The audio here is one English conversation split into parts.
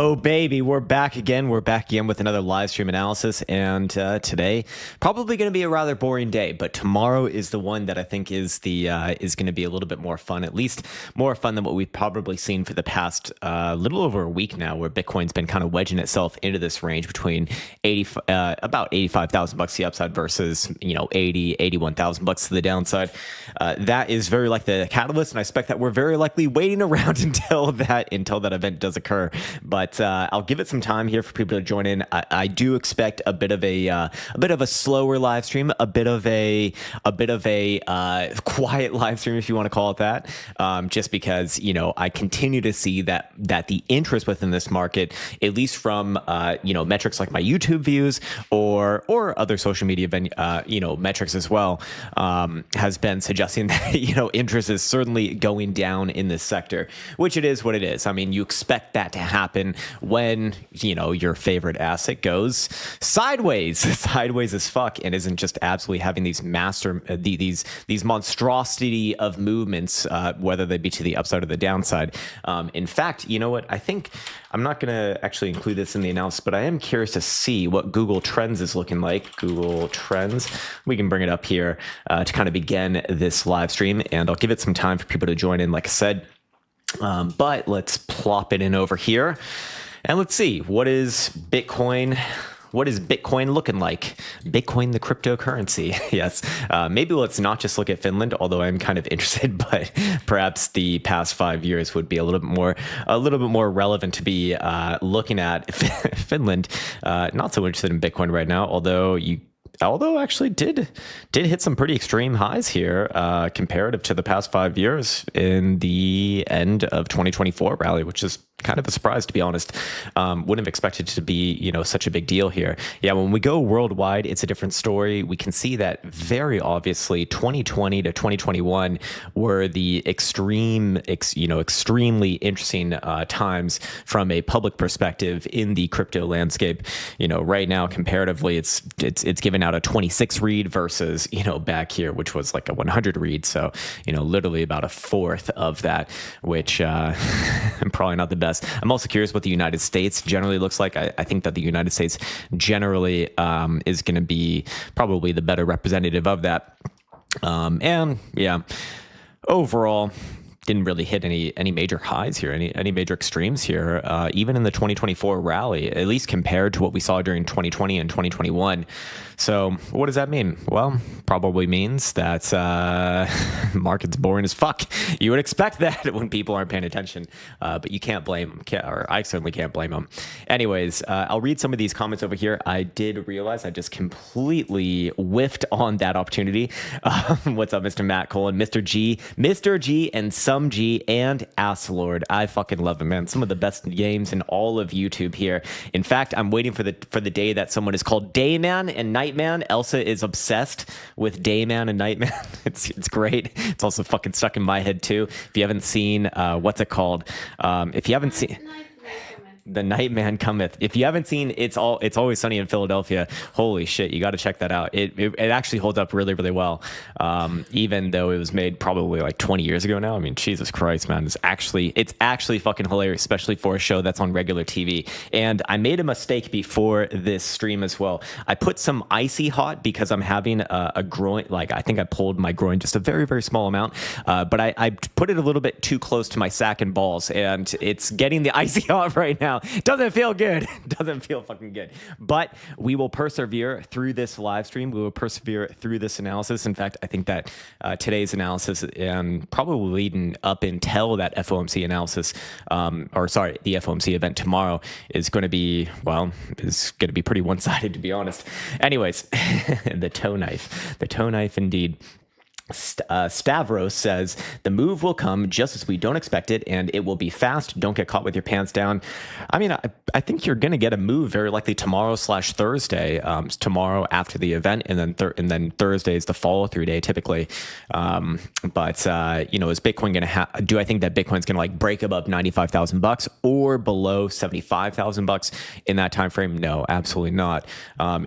Oh, baby, we're back again. We're back again with another live stream analysis. And today, probably going to be a rather boring day, but tomorrow is the one that I think is going to be a little bit more fun, at least more fun than what we've probably seen for the past little over a week now, where Bitcoin's been kind of wedging itself into this range between about $85,000 the upside versus 81,000 bucks to the downside. That is very like the catalyst, and I expect that we're very likely waiting around until that event does occur. But I'll give it some time here for people to join in. I do expect a bit of a slower live stream, a bit of a quiet live stream, if you want to call it that. Just because I continue to see that the interest within this market, at least from metrics like my YouTube views or other social media metrics as well, has been suggesting that interest is certainly going down in this sector, which it is what it is. I mean, you expect that to happen when your favorite asset goes sideways as fuck, and isn't just absolutely having these these monstrosity of movements, whether they be to the upside or the downside. In fact, you know what? I think I'm not going to actually include this in the analysis, but I am curious to see what Google Trends is looking like. Google Trends. We can bring it up here to kind of begin this live stream, and I'll give it some time for people to join in, like I said. But let's plop it in over here, and let's see what is Bitcoin looking like? Bitcoin, the cryptocurrency. Yes. Maybe let's not just look at Finland, although I'm kind of interested, but perhaps the past 5 years would be a little bit more relevant to be looking at Finland. Not so interested in Bitcoin right now, although actually did hit some pretty extreme highs here comparative to the past 5 years in the end of 2024 rally, which is kind of a surprise, to be honest. Wouldn't have expected it to be such a big deal here. Yeah, when we go worldwide, it's a different story. We can see that very obviously 2020 to 2021 were the extremely interesting times from a public perspective in the crypto landscape. Right now comparatively, it's given out a 26 read versus back here, which was like a 100 read. So literally about a fourth of that, which I'm probably not the best. I'm also curious what the United States generally looks like. I think that the United States generally is going to be probably the better representative of that. And yeah, overall, didn't really hit any major highs here, any major extremes here, even in the 2024 rally, at least compared to what we saw during 2020 and 2021. So what does that mean? Well, probably means that market's boring as fuck. You would expect that when people aren't paying attention, but you can't blame them, or I certainly can't blame them. Anyways, I'll read some of these comments over here. I did realize I just completely whiffed on that opportunity. What's up, Mr. Matt Colin, Mr. G, and Some G, and Asslord. I fucking love them, man. Some of the best games in all of YouTube here. In fact, I'm waiting for the day that someone is called Dayman and Nightman. Elsa is obsessed with Dayman and Nightman. It's great. It's also fucking stuck in my head too. If you haven't seen what's it called? If you haven't seen The Nightman Cometh. If you haven't seen It's Always Sunny in Philadelphia, holy shit, you got to check that out. It actually holds up really, really well. Even though it was made probably like 20 years ago now. I mean, Jesus Christ, man. It's actually fucking hilarious, especially for a show that's on regular TV. And I made a mistake before this stream as well. I put some icy hot because I'm having a groin, like I think I pulled my groin just a very, very small amount. But I put it a little bit too close to my sack and balls, and it's getting the icy hot right now. Doesn't feel good. Doesn't feel fucking good. But we will persevere through this live stream. We will persevere through this analysis. In fact, I think that today's analysis, and probably leading up until that FOMC analysis, the FOMC event tomorrow, is going to be pretty one-sided, to be honest. Anyways, the toe knife indeed. Stavros says the move will come just as we don't expect it, and it will be fast. Don't get caught with your pants down. I mean, I think you're going to get a move very likely tomorrow/Thursday. Tomorrow after the event, and then Thursday is the follow through day typically. But is Bitcoin going to do I think that Bitcoin's going to like break above $95,000 or below $75,000 in that time frame? No, absolutely not.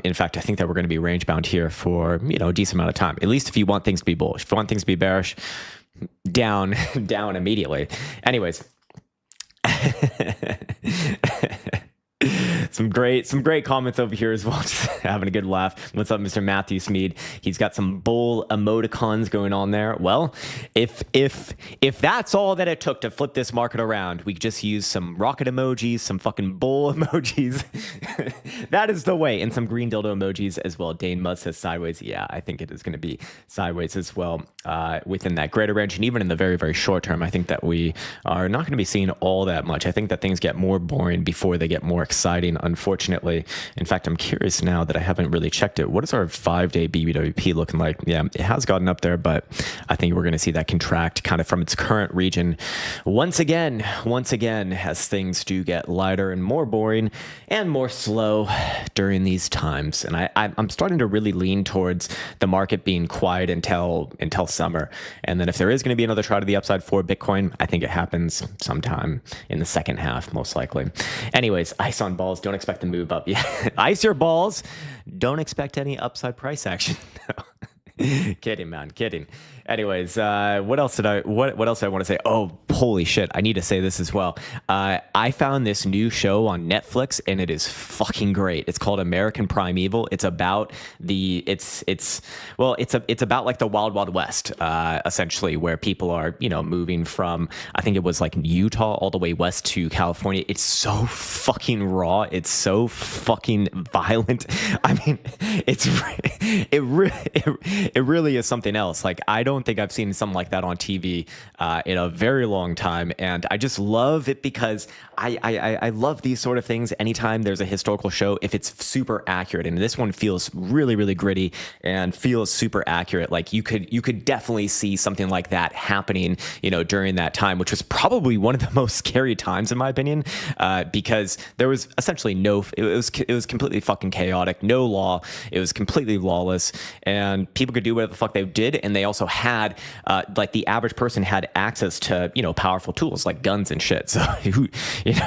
In fact, I think that we're going to be range bound here for a decent amount of time. At least if you want things to be bullish. If you want things to be bearish, down immediately. Anyways. some great comments over here as well. Just having a good laugh. What's up, Mr. Matthew Smead? He's got some bull emoticons going on there. Well, if that's all that it took to flip this market around, we just use some rocket emojis, some fucking bull emojis. That is the way, and some green dildo emojis as well. Dane Mudd says sideways. Yeah, I think it is going to be sideways as well within that greater range, and even in the very, very short term, I think that we are not going to be seeing all that much. I think that things get more boring before they get more exciting, unfortunately. In fact, I'm curious now that I haven't really checked it. What is our 5-day BBWP looking like? Yeah, it has gotten up there, but I think we're going to see that contract kind of from its current region once again, as things do get lighter and more boring and more slow during these times. And I'm starting to really lean towards the market being quiet until summer. And then if there is going to be another try to the upside for Bitcoin, I think it happens sometime in the second half, most likely. Anyways, ice on balls. Don't expect to move up. Yeah, ice your balls. Don't expect any upside price action. Kidding, man. Kidding. Anyways, what else did I want to say? Oh, holy shit. I need to say this as well. I found this new show on Netflix and it is fucking great. It's called American Primeval. It's about it's about like the Wild Wild West, essentially, where people are, moving from, I think it was like Utah all the way west to California. It's so fucking raw. It's so fucking violent. I mean, it really is something else. Like, I don't think I've seen something like that on TV in a very long time, and I just love it because I love these sort of things. Anytime there's a historical show, if it's super accurate, and this one feels really, really gritty and feels super accurate. Like you could definitely see something like that happening, during that time, which was probably one of the most scary times in my opinion, because there was essentially it was completely fucking chaotic, no law. It was completely lawless, and people could do whatever the fuck they did, and they also had like the average person had access to powerful tools like guns and shit. So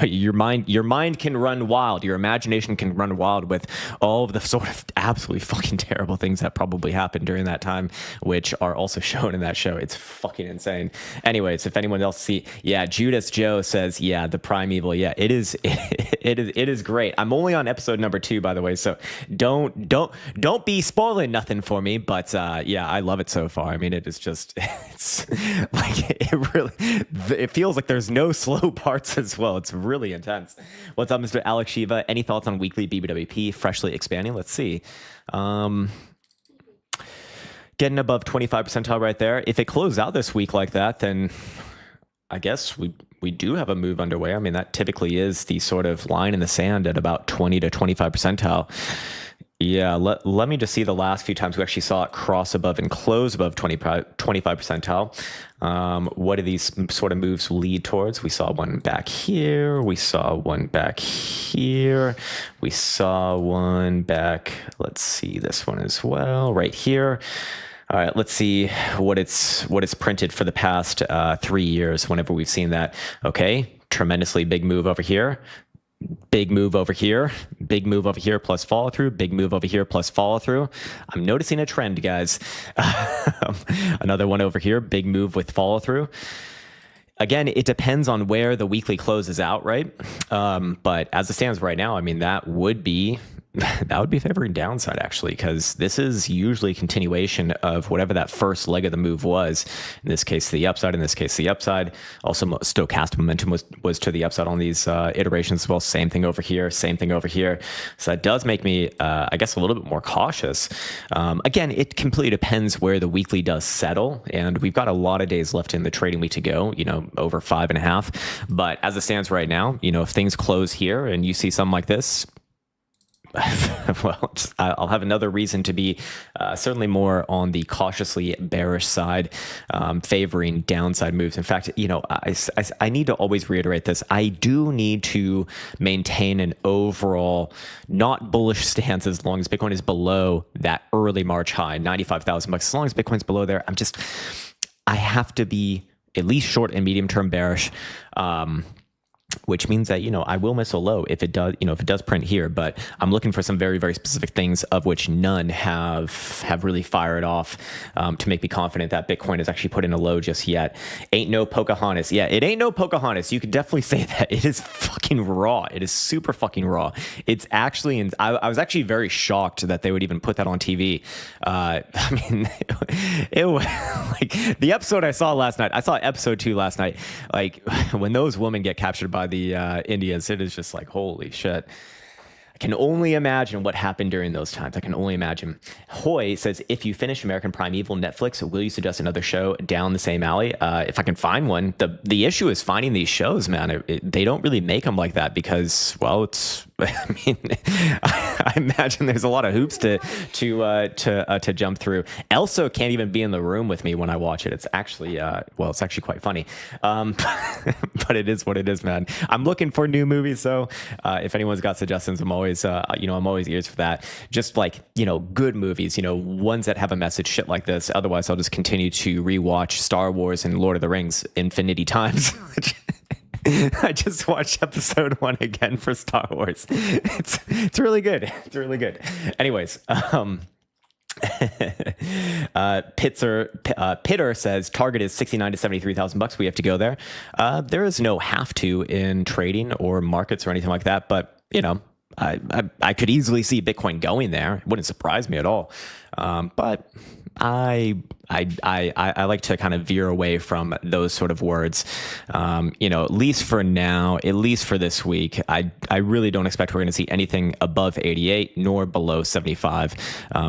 your mind can run wild, your imagination can run wild with all of the sort of absolutely fucking terrible things that probably happened during that time, which are also shown in that show. It's fucking insane. Anyways, if anyone else Judas Joe says, the Primeval, it is great. I'm only on episode number 2, by the way, so don't be spoiling nothing for me, but I love it so far. I mean, it is just, it's like, it feels like there's no slow parts as well. It's really intense. What's up, Mr. Alex Shiva? Any thoughts on weekly BBWP freshly expanding? Let's see. Getting above 25 percentile right there. If it closed out this week like that, then I guess we do have a move underway. I mean, that typically is the sort of line in the sand at about 20 to 25 percentile. Yeah, let me just see the last few times we actually saw it cross above and close above 25 percentile. What do these sort of moves lead towards? We saw one back here. We saw one back here. We saw one back, let's see this one as well, right here. All right, let's see what it's printed for the past 3 years whenever we've seen that. Okay, tremendously big move over here. Big move over here, big move over here plus follow through, big move over here plus follow through. I'm noticing a trend, guys. Another one over here, big move with follow through. Again, it depends on where the weekly closes out, right? But as it stands right now, I mean, that would be favoring downside, actually, because this is usually a continuation of whatever that first leg of the move was. In this case, the upside. In this case, the upside. Also, stochastic momentum was to the upside on these iterations as well. Same thing over here. Same thing over here. So that does make me, I guess, a little bit more cautious. Again, it completely depends where the weekly does settle, and we've got a lot of days left in the trading week to go. Over 5.5. But as it stands right now, if things close here and you see something like this, well, I'll have another reason to be certainly more on the cautiously bearish side, favoring downside moves. In fact, I need to always reiterate this. I do need to maintain an overall not bullish stance as long as Bitcoin is below that early March high, 95,000 bucks. As long as Bitcoin's below there, I have to be at least short and medium term bearish. which means that, I will miss a low if it does, if it does print here, but I'm looking for some very, very specific things, of which none have really fired off to make me confident that Bitcoin has actually put in a low just yet. Ain't no Pocahontas. Yeah, it ain't no Pocahontas. You could definitely say that. It is fucking raw. It is super fucking raw. It's actually, and I was actually very shocked that they would even put that on TV. I mean, it was like the episode I saw last night. I saw episode 2 last night. Like when those women get captured by the Indians, it is just like, holy shit. I can only imagine what happened during those times. I can only imagine. Hoy says, if you finish American Primeval Netflix, will you suggest another show down the same alley? If I can find one. The issue is finding these shows, man. They don't really make them like that because, well, it's, I mean, I imagine there's a lot of hoops to jump through. Elso can't even be in the room with me when I watch it. It's actually, it's actually quite funny. But it is what it is, man. I'm looking for new movies, so if anyone's got suggestions, I'm always ears for that. Just like, good movies, ones that have a message, shit like this. Otherwise, I'll just continue to rewatch Star Wars and Lord of the Rings infinity times. I just watched episode 1 again for Star Wars. It's really good. It's really good. Anyways, Pitter says target is 69 to 73,000 bucks. We have to go there. There is no have to in trading or markets or anything like that, but I could easily see Bitcoin going there. It wouldn't surprise me at all. But I like to kind of veer away from those sort of words. At least for now, at least for this week, I really don't expect we're going to see anything above 88 nor below 75.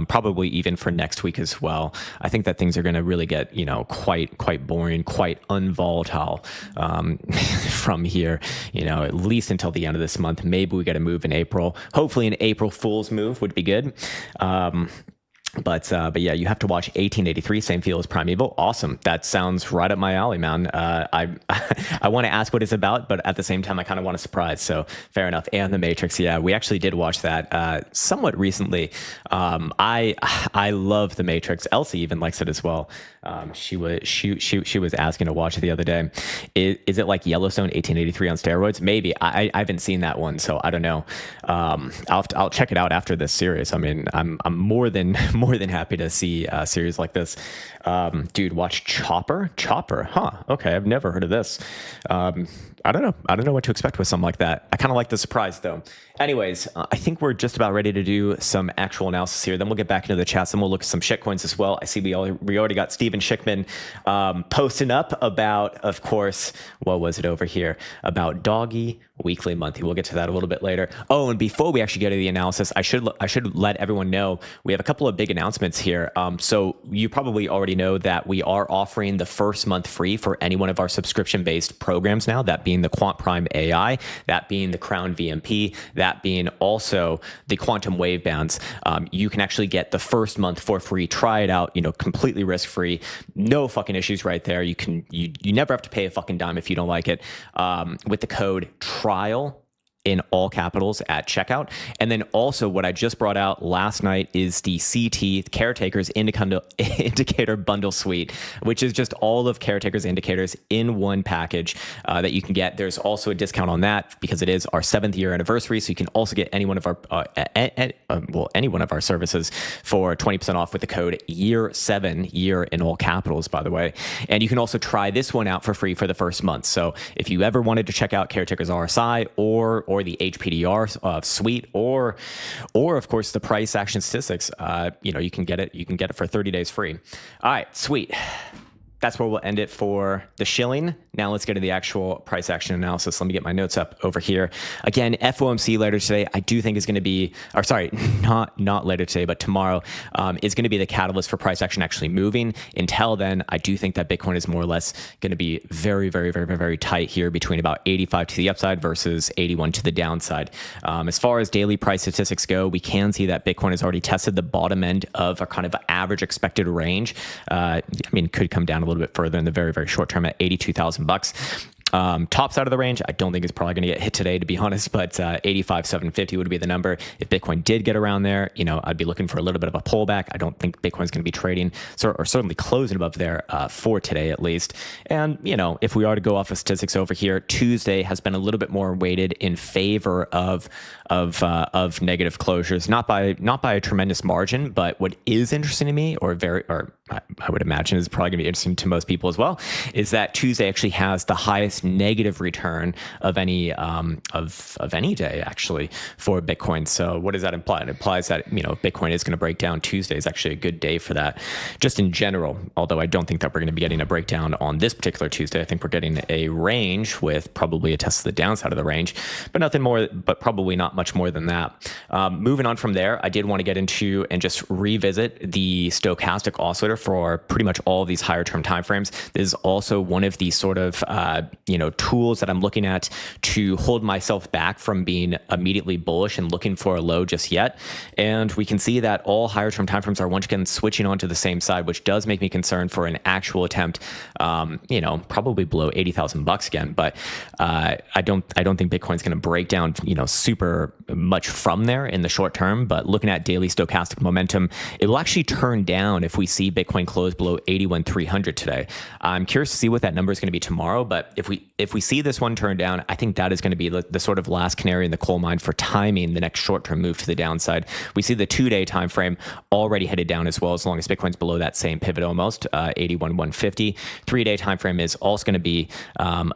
Probably even for next week as well. I think that things are going to really get, quite boring, quite unvolatile from here, at least until the end of this month. Maybe we get a move in April. Hopefully an April Fool's move would be good. But yeah, you have to watch 1883, same feel as Primeval. Awesome. That sounds right up my alley, man. I want to ask what it's about, but at the same time, I kind of want a surprise. So fair enough. And The Matrix. Yeah, we actually did watch that somewhat recently. I love The Matrix. Elsie even likes it as well. She was asking to watch it the other day. Is it like Yellowstone 1883 on steroids? Maybe. I haven't seen that one, so I don't know. I'll check it out after this series. I mean, I'm more than happy to see a series like this. Dude, watch Chopper. Huh? Okay, I've never heard of this. I don't know what to expect with something like that. I kind of like the surprise though. Anyways, I think we're just about ready to do some actual analysis here. Then we'll get back into the chats and we'll look at some shitcoins as well. I see we already got Steven Schickman posting up about, of course, what was it over here? About Doggy Weekly Monthly. We'll get to that a little bit later. Oh, and before we actually get to the analysis, I should let everyone know we have a couple of big announcements here. So you probably already know that we are offering the first month free for any one of our subscription-based programs now, that being the Quant Prime AI, that being the Krown VMP, that being also the Quantum Wave Bands. You can actually get the first month for free. Try it out, completely risk-free. No fucking issues right there. You never have to pay a fucking dime if you don't like it. With the code TRIAL in all capitals at checkout. And then also what I just brought out last night is the CT Caretakers Indicator Bundle Suite, which is just all of Caretakers indicators in one package that you can get. There's also a discount on that because it is our 7th year anniversary. So you can also get any one of our services for 20% off with the code YEAR7, year in all capitals, by the way. And you can also try this one out for free for the first month. So if you ever wanted to check out Caretakers RSI or the HPDR suite, or of course the price action statistics, you can get it for 30 days free. All right, sweet. That's where we'll end it for the shilling. Now let's get to the actual price action analysis. Let me get my notes up over here. Again, FOMC later today, I do think is going to be, or sorry, not later today, but tomorrow is going to be the catalyst for price action actually moving. Until then, I do think that Bitcoin is more or less going to be very, very, very, very, very tight here between about 85 to the upside versus 81 to the downside. As far as daily price statistics go, we can see that Bitcoin has already tested the bottom end of a kind of average expected range. Could come down a little bit further in the very, very short term at 82,000 bucks. Top side of the range, I don't think it's probably going to get hit today, to be honest, but 85,750 would be the number. If Bitcoin did get around there, I'd be looking for a little bit of a pullback. I don't think Bitcoin's going to be trading or certainly closing above there for today at least. And, if we are to go off of statistics over here, Tuesday has been a little bit more weighted in favor of negative closures, not by a tremendous margin, but what is interesting to me, or I would imagine is probably going to be interesting to most people as well, is that Tuesday actually has the highest negative return of any of any day actually for Bitcoin. So what does that imply? It implies that Bitcoin is going to break down. Tuesday is actually a good day for that, just in general. Although I don't think that we're going to be getting a breakdown on this particular Tuesday. I think we're getting a range with probably a test of the downside of the range, but nothing more. But probably not much more than that. Moving on from there, I did want to get into and just revisit the stochastic oscillator for pretty much all of these higher term timeframes. This is also one of the sort of tools that I'm looking at to hold myself back from being immediately bullish and looking for a low just yet. And we can see that all higher term timeframes are once again switching onto the same side, which does make me concerned for an actual attempt, probably below $80,000 again. But I don't think Bitcoin's going to break down, super much from there in the short term. But looking at daily stochastic momentum, it will actually turn down if we see Bitcoin close below 81,300 today. I'm curious to see what that number is going to be tomorrow. But if we see this one turn down, I think that is going to be the sort of last canary in the coal mine for timing the next short-term move to the downside. We see the 2-day time frame already headed down as well, as long as Bitcoin's below that same pivot almost, 81,150. 3-day time frame is also going to be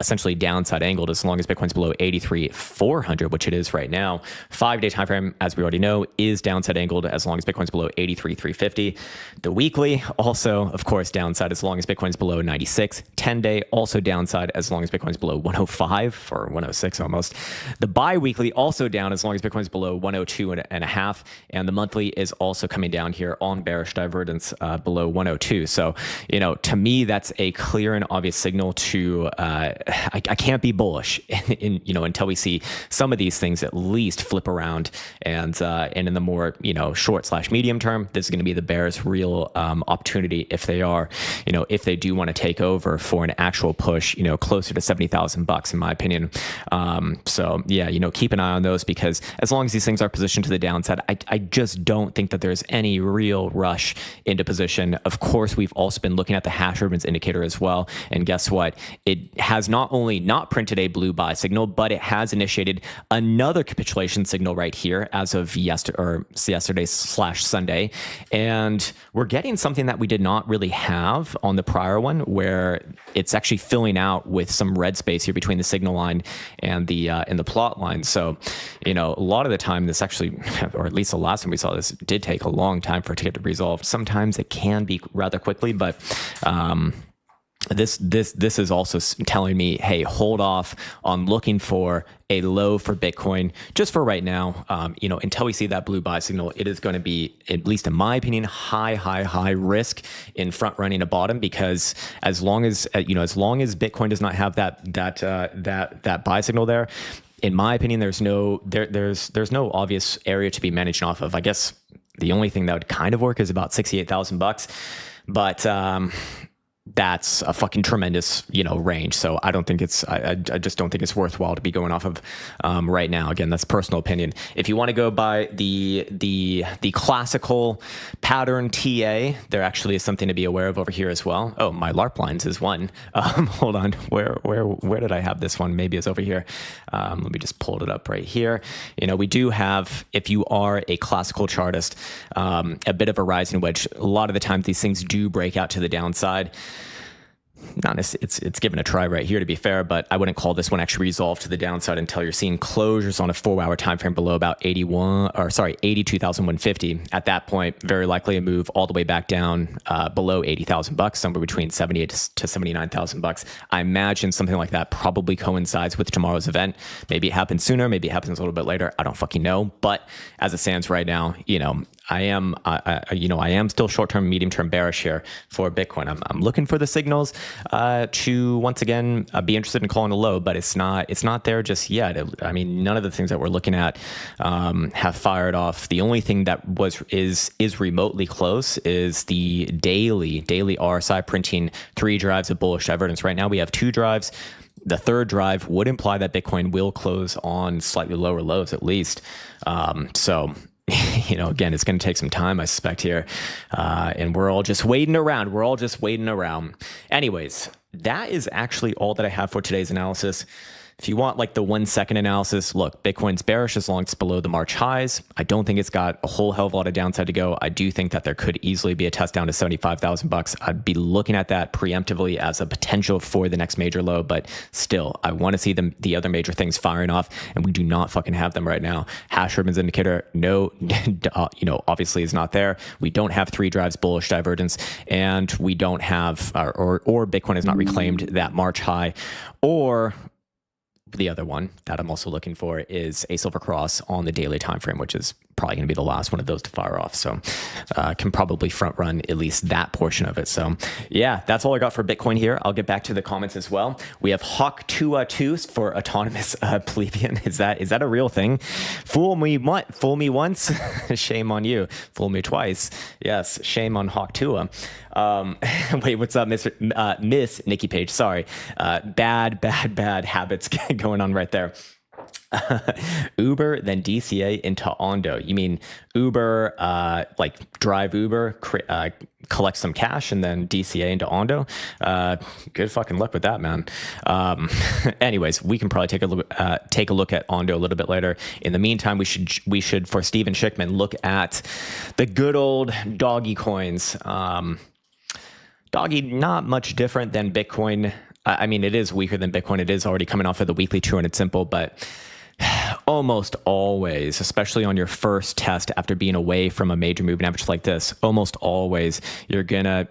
essentially downside angled as long as Bitcoin's below 83,400, which it is right now. 5-day time frame, as we already know, is downside angled as long as Bitcoin's below 83,350. The weekly also, of course, downside as long as Bitcoin's below 96. 10-day also downside as long as Bitcoin's below 105 or 106 almost. The bi-weekly also down as long as Bitcoin's below 102 and a half. And the monthly is also coming down here on bearish divergence below 102. So, to me, that's a clear and obvious signal to I can't be bullish until we see some of these things at least flip around. And in the more short/medium term, this is going to be the bears' real opportunity if they do want to take over for an actual push, closer to $70,000 in my opinion. So yeah, keep an eye on those, because as long as these things are positioned to the downside, I just don't think that there's any real rush into position. Of course, we've also been looking at the hash ribbons indicator as well. And guess what? It has not only not printed a blue buy signal, but it has initiated another capitulation signal right here as of yesterday/Sunday. And we're getting something that we did not really have on the prior one, where it's actually filling out with some red space here between the signal line and the plot line. So, a lot of the time this actually, or at least the last time we saw this, did take a long time for it to get resolved. Sometimes it can be rather quickly, but this is also telling me, hey, hold off on looking for a low for Bitcoin just for right now. Until we see that blue buy signal, it is going to be, at least in my opinion, high risk in front running a bottom, because as long as Bitcoin does not have that buy signal there, in my opinion, there's no obvious area to be managed off of. I guess the only thing that would kind of work is about $68,000, but that's a fucking tremendous, range. So I don't think I just don't think it's worthwhile to be going off of right now. Again, that's personal opinion. If you want to go by the classical pattern TA, there actually is something to be aware of over here as well. Oh, my LARP lines is one. Hold on, where did I have this one? Maybe it's over here. Let me just pull it up right here. We do have, if you are a classical chartist, a bit of a rising wedge. A lot of the times these things do break out to the downside. It's given a try right here, to be fair, but I wouldn't call this one actually resolved to the downside until you're seeing closures on a 4-hour time frame below about 82,150. At that point, very likely a move all the way back down below $80,000, somewhere between $78,000 to $79,000. I imagine something like that probably coincides with tomorrow's event. Maybe it happens sooner, maybe it happens a little bit later. I don't fucking know. But as it stands right now, I am still short-term, medium-term bearish here for Bitcoin. I'm looking for the signals to once again be interested in calling a low, but it's not there just yet. None of the things that we're looking at have fired off. The only thing that is remotely close is the daily RSI printing 3 drives of bullish divergence. Right now we have 2 drives. The third drive would imply that Bitcoin will close on slightly lower lows at least. So, again, it's going to take some time, I suspect here. And we're all just waiting around. Anyways, that is actually all that I have for today's analysis. If you want like the 1 second analysis, look, Bitcoin's bearish as long as it's below the March highs. I don't think it's got a whole hell of a lot of downside to go. I do think that there could easily be a test down to $75,000. I'd be looking at that preemptively as a potential for the next major low, but still, I want to see the other major things firing off, and we do not fucking have them right now. Hash Ribbon's indicator, no, obviously is not there. We don't have 3 drives bullish divergence, and we don't have, or Bitcoin has not reclaimed that March high, or the other one that I'm also looking for is a silver cross on the daily time frame, which is probably going to be the last one of those to fire off. So can probably front run at least that portion of it. So yeah, that's all I got for Bitcoin here. I'll get back to the comments as well. We have Hawk 2 for autonomous plebeian. Is that a real thing? Fool me once, shame on you. Fool me twice. Yes, shame on Hawk 2. Wait, what's up, Miss Nikki Page? Sorry. Bad habits going on right there. Uber, then DCA into Ondo. You mean Uber, like drive Uber, collect some cash, and then DCA into Ondo? Good fucking luck with that, man. Anyways, we can probably take a look at Ondo a little bit later. In the meantime, we should for Steven Schickman look at the good old doggy coins. Doggy, not much different than Bitcoin. I mean, it is weaker than Bitcoin. It is already coming off of the weekly 200 simple, but almost always, especially on your first test after being away from a major moving average like this, almost always you're gonna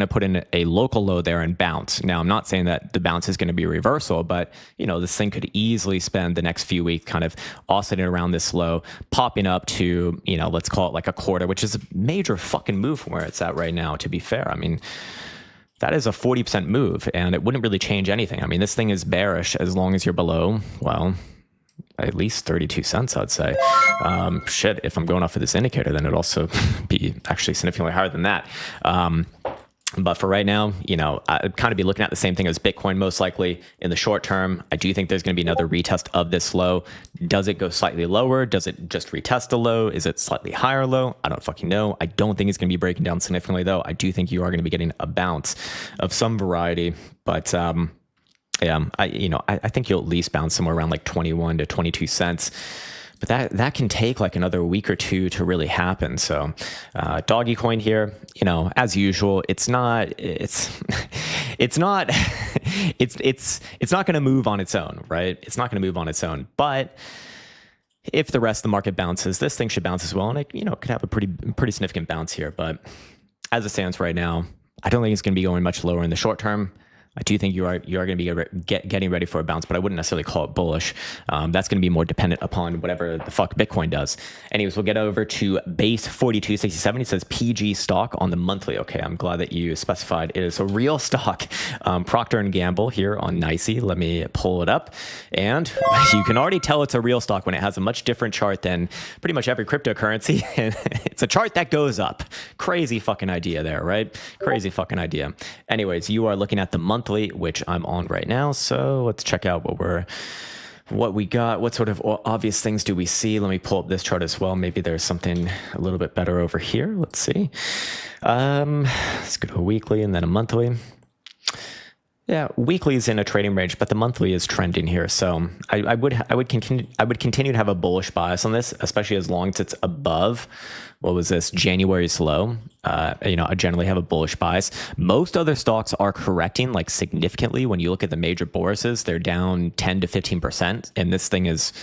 put in a local low there and bounce. Now, I'm not saying that the bounce is going to be a reversal, but this thing could easily spend the next few weeks kind of oscillating around this low, popping up to, let's call it like a quarter, which is a major fucking move from where it's at right now, to be fair. I mean, that is a 40% move, and it wouldn't really change anything. I mean, this thing is bearish as long as you're below, well, at least 32 cents, I'd say. Shit, if I'm going off of this indicator, then it'd also be actually significantly higher than that. But for right now, I'd kind of be looking at the same thing as Bitcoin most likely in the short term. I do think there's going to be another retest of this low. Does it go slightly lower? Does it just retest a low? Is it slightly higher low? I don't fucking know. I don't think it's going to be breaking down significantly, though. I do think you are going to be getting a bounce of some variety. But yeah, I think you'll at least bounce somewhere around like 21 to 22 cents. But that can take like another week or two to really happen. So doggy coin here, as usual, it's not going to move on its own, right? It's not going to move on its own. But if the rest of the market bounces, this thing should bounce as well. And it, could have a pretty significant bounce here. But as it stands right now, I don't think it's going to be going much lower in the short term. I do think you are going to be getting ready for a bounce, but I wouldn't necessarily call it bullish. That's going to be more dependent upon whatever the fuck Bitcoin does. Anyways, we'll get over to base 4267. It says PG stock on the monthly. Okay, I'm glad that you specified it is a real stock. Procter & Gamble here on Nicey. Let me pull it up. And you can already tell it's a real stock when it has a much different chart than pretty much every cryptocurrency. It's a chart that goes up. Crazy fucking idea there, right? Crazy fucking idea. Anyways, you are looking at the monthly, which I'm on right now. So let's check out what we got. What sort of obvious things do we see? Let me pull up this chart as well. Maybe there's something a little bit better over here. Let's see. Let's go to a weekly and then a monthly. Yeah, weekly is in a trading range, but the monthly is trending here. So I would continue to have a bullish bias on this, especially as long as it's above, what was this, January's low. I generally have a bullish bias. Most other stocks are correcting like significantly. When you look at the major bourses, they're down 10 to 15%. And this thing is,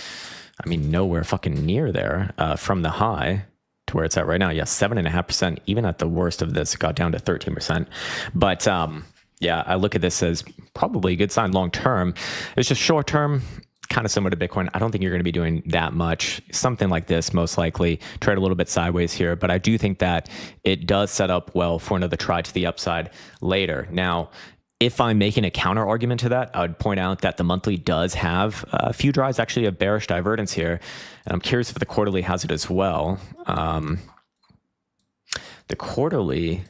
nowhere fucking near there from the high to where it's at right now. Yeah, 7.5%. Even at the worst of this, it got down to 13%. But yeah, I look at this as probably a good sign long term. It's just short term, kind of similar to Bitcoin. I don't think you're going to be doing that much. Something like this, most likely, trade a little bit sideways here. But I do think that it does set up well for another try to the upside later. Now, if I'm making a counter argument to that, I would point out that the monthly does have a few drives, actually a bearish divergence here. And I'm curious if the quarterly has it as well. The quarterly,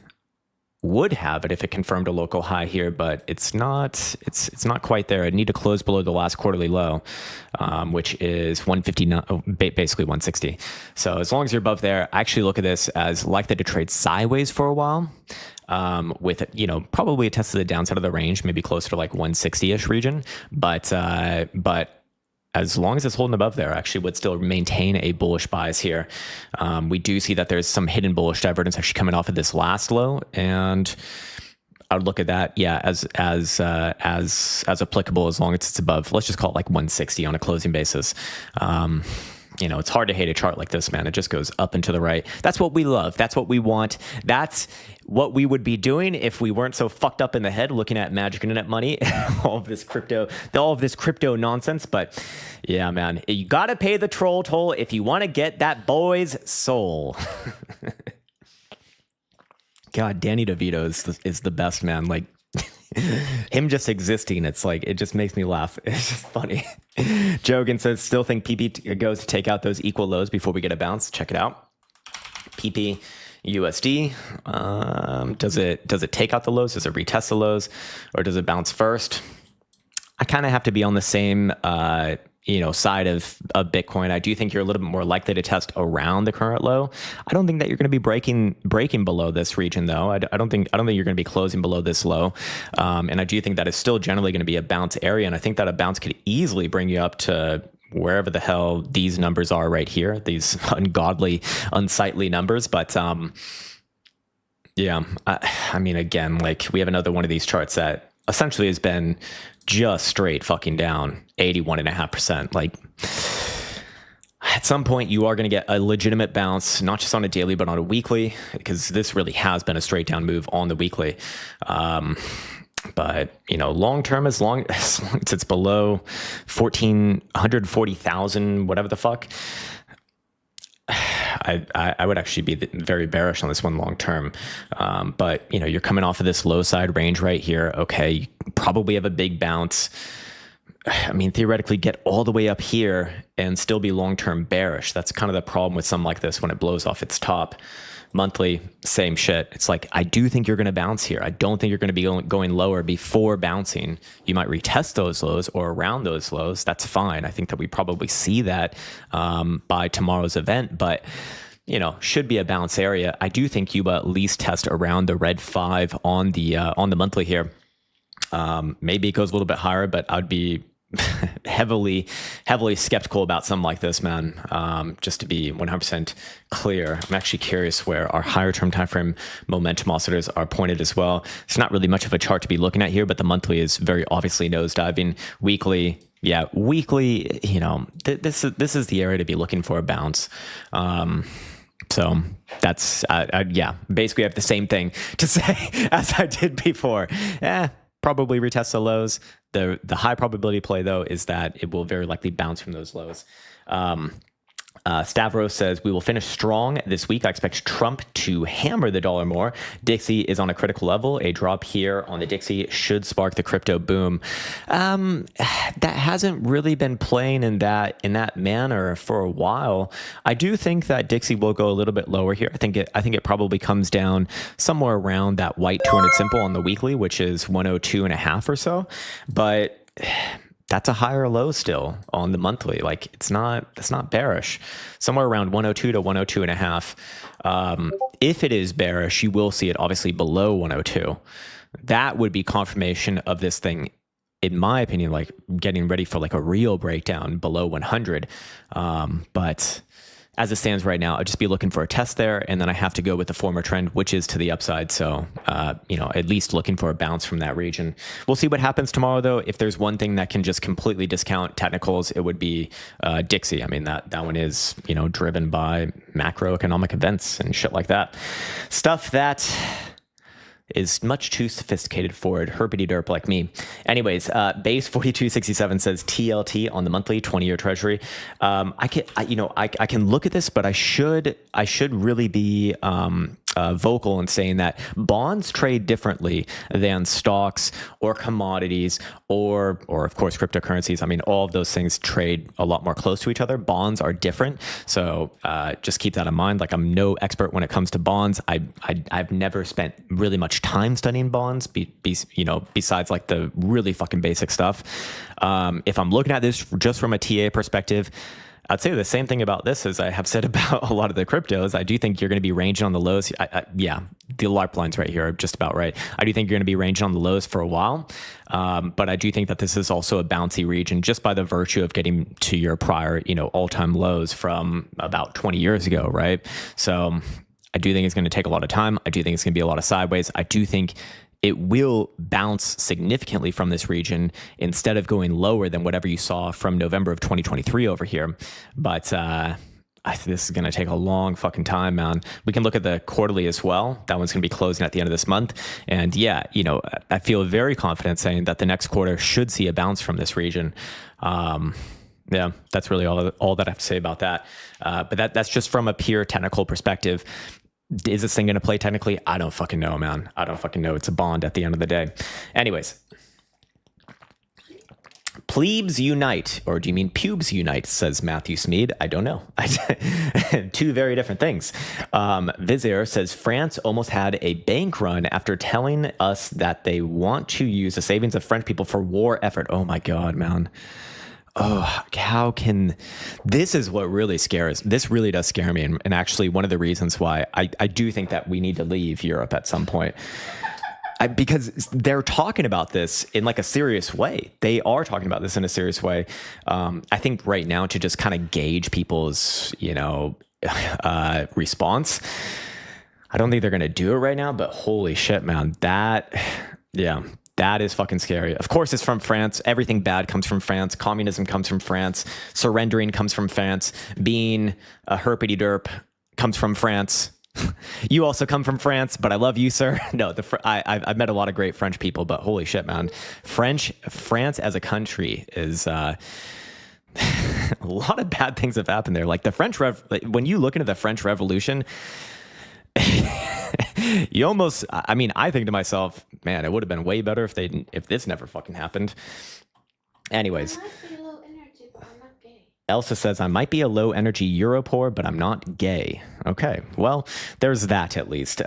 would have it if it confirmed a local high here, but it's not. It's not quite there. It need to close below the last quarterly low, which is 159, basically 160. So as long as you're above there, I actually look at this as likely to trade sideways for a while, with probably a test of the downside of the range, maybe closer to like 160-ish region, but as long as it's holding above there, actually would still maintain a bullish bias here. We do see that there's some hidden bullish divergence actually coming off of this last low, and I would look at that, as applicable as long as it's above. Let's just call it like 160 on a closing basis. It's hard to hate a chart like this, man. It just goes up and to the right. That's what we love. That's what we want. That's what we would be doing if we weren't so fucked up in the head looking at magic internet money, all of this crypto nonsense. But yeah, man, you got to pay the troll toll if you want to get that boy's soul. God, Danny DeVito is the best, man. Like, him just existing, it's like, it just makes me laugh. It's just funny. Jogan says, still think PP goes to take out those equal lows before we get a bounce. Check it out. PP USD. Does it take out the lows? Does it retest the lows? Or does it bounce first? I kind of have to be on the same side of Bitcoin. I do think you're a little bit more likely to test around the current low. I don't think that you're going to be breaking below this region, though. I don't think you're going to be closing below this low. And I do think that it's still generally going to be a bounce area. And I think that a bounce could easily bring you up to wherever the hell these numbers are right here, these ungodly, unsightly numbers. But I mean, again, like, we have another one of these charts that essentially has been just straight fucking down 81.5%. Like, at some point you are going to get a legitimate bounce, not just on a daily, but on a weekly, because this really has been a straight down move on the weekly. But long term, as long as it's below 140,000, whatever the fuck, I would actually be very bearish on this one long term. But you're coming off of this low side range right here. Okay, you probably have a big bounce. I mean, theoretically, get all the way up here and still be long term bearish. That's kind of the problem with something like this when it blows off its top. Monthly, same shit. It's like, I do think you're going to bounce here. I don't think you're going to be going lower before bouncing. You might retest those lows or around those lows. That's fine. I think that we probably see that by tomorrow's event, but should be a bounce area. I do think you at least test around the red 5 on the monthly here. Maybe it goes a little bit higher, but I'd be heavily skeptical about something like this, man. Just to be 100% clear, I'm actually curious where our higher term time frame momentum oscillators are pointed as well. It's not really much of a chart to be looking at here, but the monthly is very obviously nosediving. Weekly, this is the area to be looking for a bounce. So that's basically I have the same thing to say as I did before. Probably retest the lows. The high probability play, though, is that it will very likely bounce from those lows. Stavros says, we will finish strong this week. I expect Trump to hammer the dollar more. Dixie is on a critical level. A drop here on the Dixie should spark the crypto boom. That hasn't really been playing in that manner for a while. I do think that Dixie will go a little bit lower here. I think it probably comes down somewhere around that white 200 simple on the weekly, which is 102.5 or so. But that's a higher low still on the monthly. Like, it's not bearish. Somewhere around 102 to 102.5. If it is bearish, you will see it obviously below 102. That would be confirmation of this thing, in my opinion, like getting ready for like a real breakdown below 100. But as it stands right now, I'd just be looking for a test there, and then I have to go with the former trend, which is to the upside. So, at least looking for a bounce from that region. We'll see what happens tomorrow, though. If there's one thing that can just completely discount technicals, it would be Dixie. I mean, that one is, driven by macroeconomic events and shit like that. Stuff that is much too sophisticated for it, herpity derp like me. Anyways, base 4267 says TLT on the monthly 20-year treasury. I can look at this, but I should really be vocal in saying that bonds trade differently than stocks or commodities or of course cryptocurrencies. I mean, all of those things trade a lot more close to each other. Bonds are different, so just keep that in mind. Like, I'm no expert when it comes to bonds. I've never spent really much time studying bonds, besides like the really fucking basic stuff. If I'm looking at this just from a TA perspective, I'd say the same thing about this as I have said about a lot of the cryptos. I do think you're going to be ranging on the lows. Yeah, the LARP lines right here are just about right. I do think you're going to be ranging on the lows for a while. But I do think that this is also a bouncy region just by the virtue of getting to your prior, all-time lows from about 20 years ago, right? So I do think it's going to take a lot of time. I do think it's going to be a lot of sideways. I do think it will bounce significantly from this region instead of going lower than whatever you saw from November of 2023 over here. But this is going to take a long fucking time, man. We can look at the quarterly as well. That one's going to be closing at the end of this month. And yeah, I feel very confident saying that the next quarter should see a bounce from this region. Yeah, that's really all that I have to say about that. But that's just from a pure technical perspective. Is this thing going to play technically? I don't fucking know, man. I don't fucking know. It's a bond at the end of the day. Anyways. Plebes unite, or do you mean pubes unite, says Matthew Smead. I don't know. Two very different things. Vizier says France almost had a bank run after telling us that they want to use the savings of French people for war effort. Oh my God, man. Oh, how can, this is what really scares, this really does scare me. And actually one of the reasons why I do think that we need to leave Europe at some point. Because they're talking about this in like a serious way. They are talking about this in a serious way. I think right now to just kind of gauge people's, response, I don't think they're going to do it right now, but holy shit, man, that is fucking scary. Of course, it's from France. Everything bad comes from France. Communism comes from France. Surrendering comes from France. Being a herpity derp comes from France. You also come from France, but I love you, sir. No, I've met a lot of great French people, but holy shit, man. France as a country is... a lot of bad things have happened there. Like the French when you look into the French Revolution, you almost, I think to myself, man, it would have been way better if this never fucking happened. Anyways. I might be low energy, but I'm not gay. Elsa says, I might be a low energy Europore, but I'm not gay. Okay. Well, there's that at least.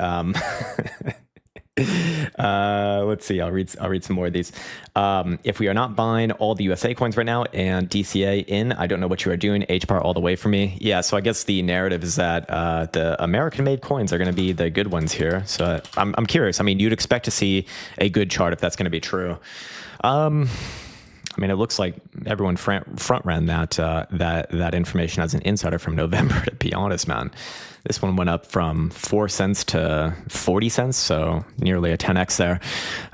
Let's see. I'll read some more of these. If we are not buying all the USA coins right now and DCA in, I don't know what you are doing. HBAR all the way for me. Yeah. So I guess the narrative is that the American-made coins are going to be the good ones here. So I'm curious. You'd expect to see a good chart if that's going to be true. It looks like everyone front ran that information as an insider from November, to be honest, man. This one went up from 4 cents to 40 cents, so nearly a 10x there.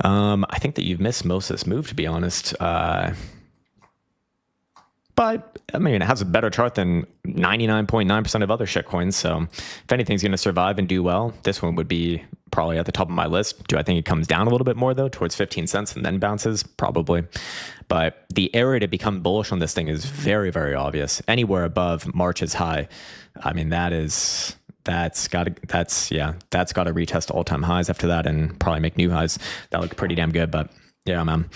I think that you've missed most of this move, to be honest. But, it has a better chart than 99.9% of other shitcoins. So if anything's going to survive and do well, this one would be probably at the top of my list. Do I think it comes down a little bit more, though, towards 15 cents and then bounces? Probably. But the area to become bullish on this thing is very, very obvious. Anywhere above March's high, that's got to retest all-time highs after that and probably make new highs. That look pretty damn good, but... yeah, man.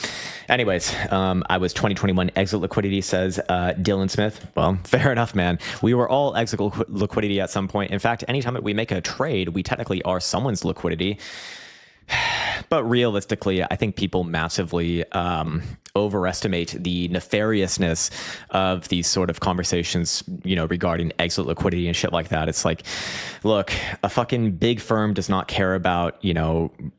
Anyways, I was 2021 exit liquidity, says Dylan Smith. Well, fair enough, man. We were all exit liquidity at some point. In fact, anytime that we make a trade, we technically are someone's liquidity. But realistically, I think people massively overestimate the nefariousness of these sort of conversations, regarding exit liquidity and shit like that. It's like, look, a fucking big firm does not care about,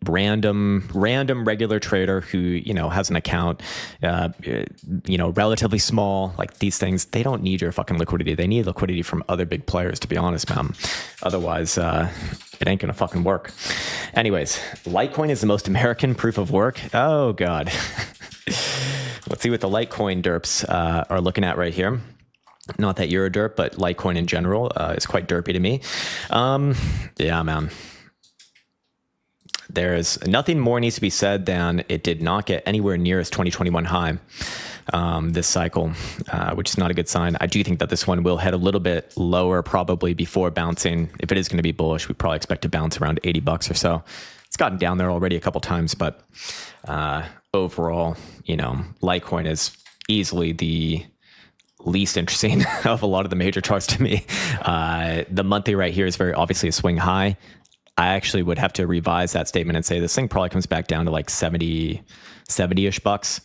random regular trader who, has an account, relatively small. Like these things, they don't need your fucking liquidity. They need liquidity from other big players, to be honest, man. Otherwise, it ain't gonna fucking work. Anyways, Litecoin is the most American proof of work. Oh God. Let's see what the Litecoin derps are looking at right here. Not that you're a derp, but Litecoin in general is quite derpy to me. Yeah, man. There's nothing more needs to be said than it did not get anywhere near its 2021 high. this cycle, which is not a good sign. I do think that this one will head a little bit lower probably before bouncing. If it is going to be bullish, we probably expect to bounce around $80 or so. It's gotten down there already a couple times, but overall, Litecoin is easily the least interesting of a lot of the major charts to me. The monthly right here is very obviously a swing high. I actually would have to revise that statement and say this thing probably comes back down to like 70-ish bucks.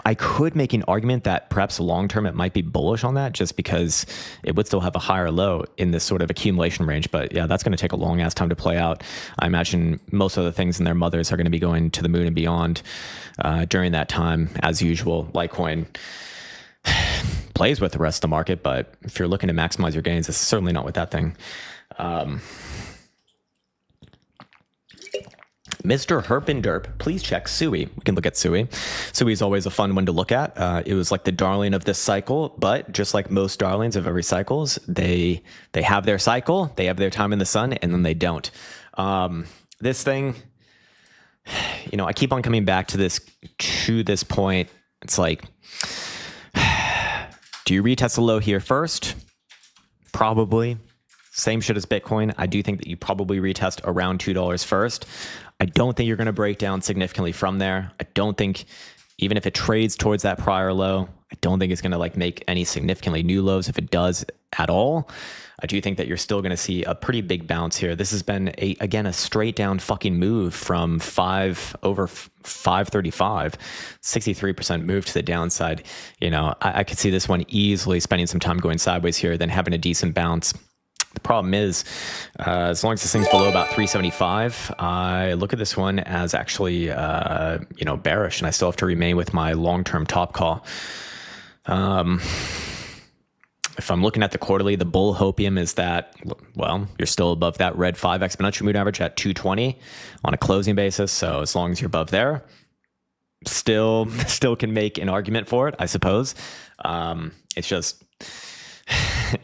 I could make an argument that perhaps long term it might be bullish on that, just because it would still have a higher low in this sort of accumulation range. But yeah, that's going to take a long ass time to play out. I imagine most of the things and their mothers are going to be going to the moon and beyond during that time. As usual, Litecoin plays with the rest of the market, but if you're looking to maximize your gains, it's certainly not with that thing. Mr. Herp and Derp, please check Sui. We can look at Sui. Sui is always a fun one to look at. It was like the darling of this cycle, but just like most darlings of every cycles, they have their cycle, they have their time in the sun, and then they don't. This thing, I keep on coming back to this point. It's like, do you retest the low here first? Probably. Same shit as Bitcoin. I do think that you probably retest around $2 first. I don't think you're going to break down significantly from there. I don't think, even if it trades towards that prior low, I don't think it's going to make any significantly new lows if it does at all. I do think that you're still going to see a pretty big bounce here. This has been a straight down fucking move from 535, 63% move to the downside. I could see this one easily spending some time going sideways here, then having a decent bounce. The problem is, as long as this thing's below about 375, I look at this one as actually, bearish, and I still have to remain with my long-term top call. If I'm looking at the quarterly, the bull hopium is that, well, you're still above that red 5 exponential moving average at 220 on a closing basis. So as long as you're above there, still can make an argument for it, I suppose. It's just,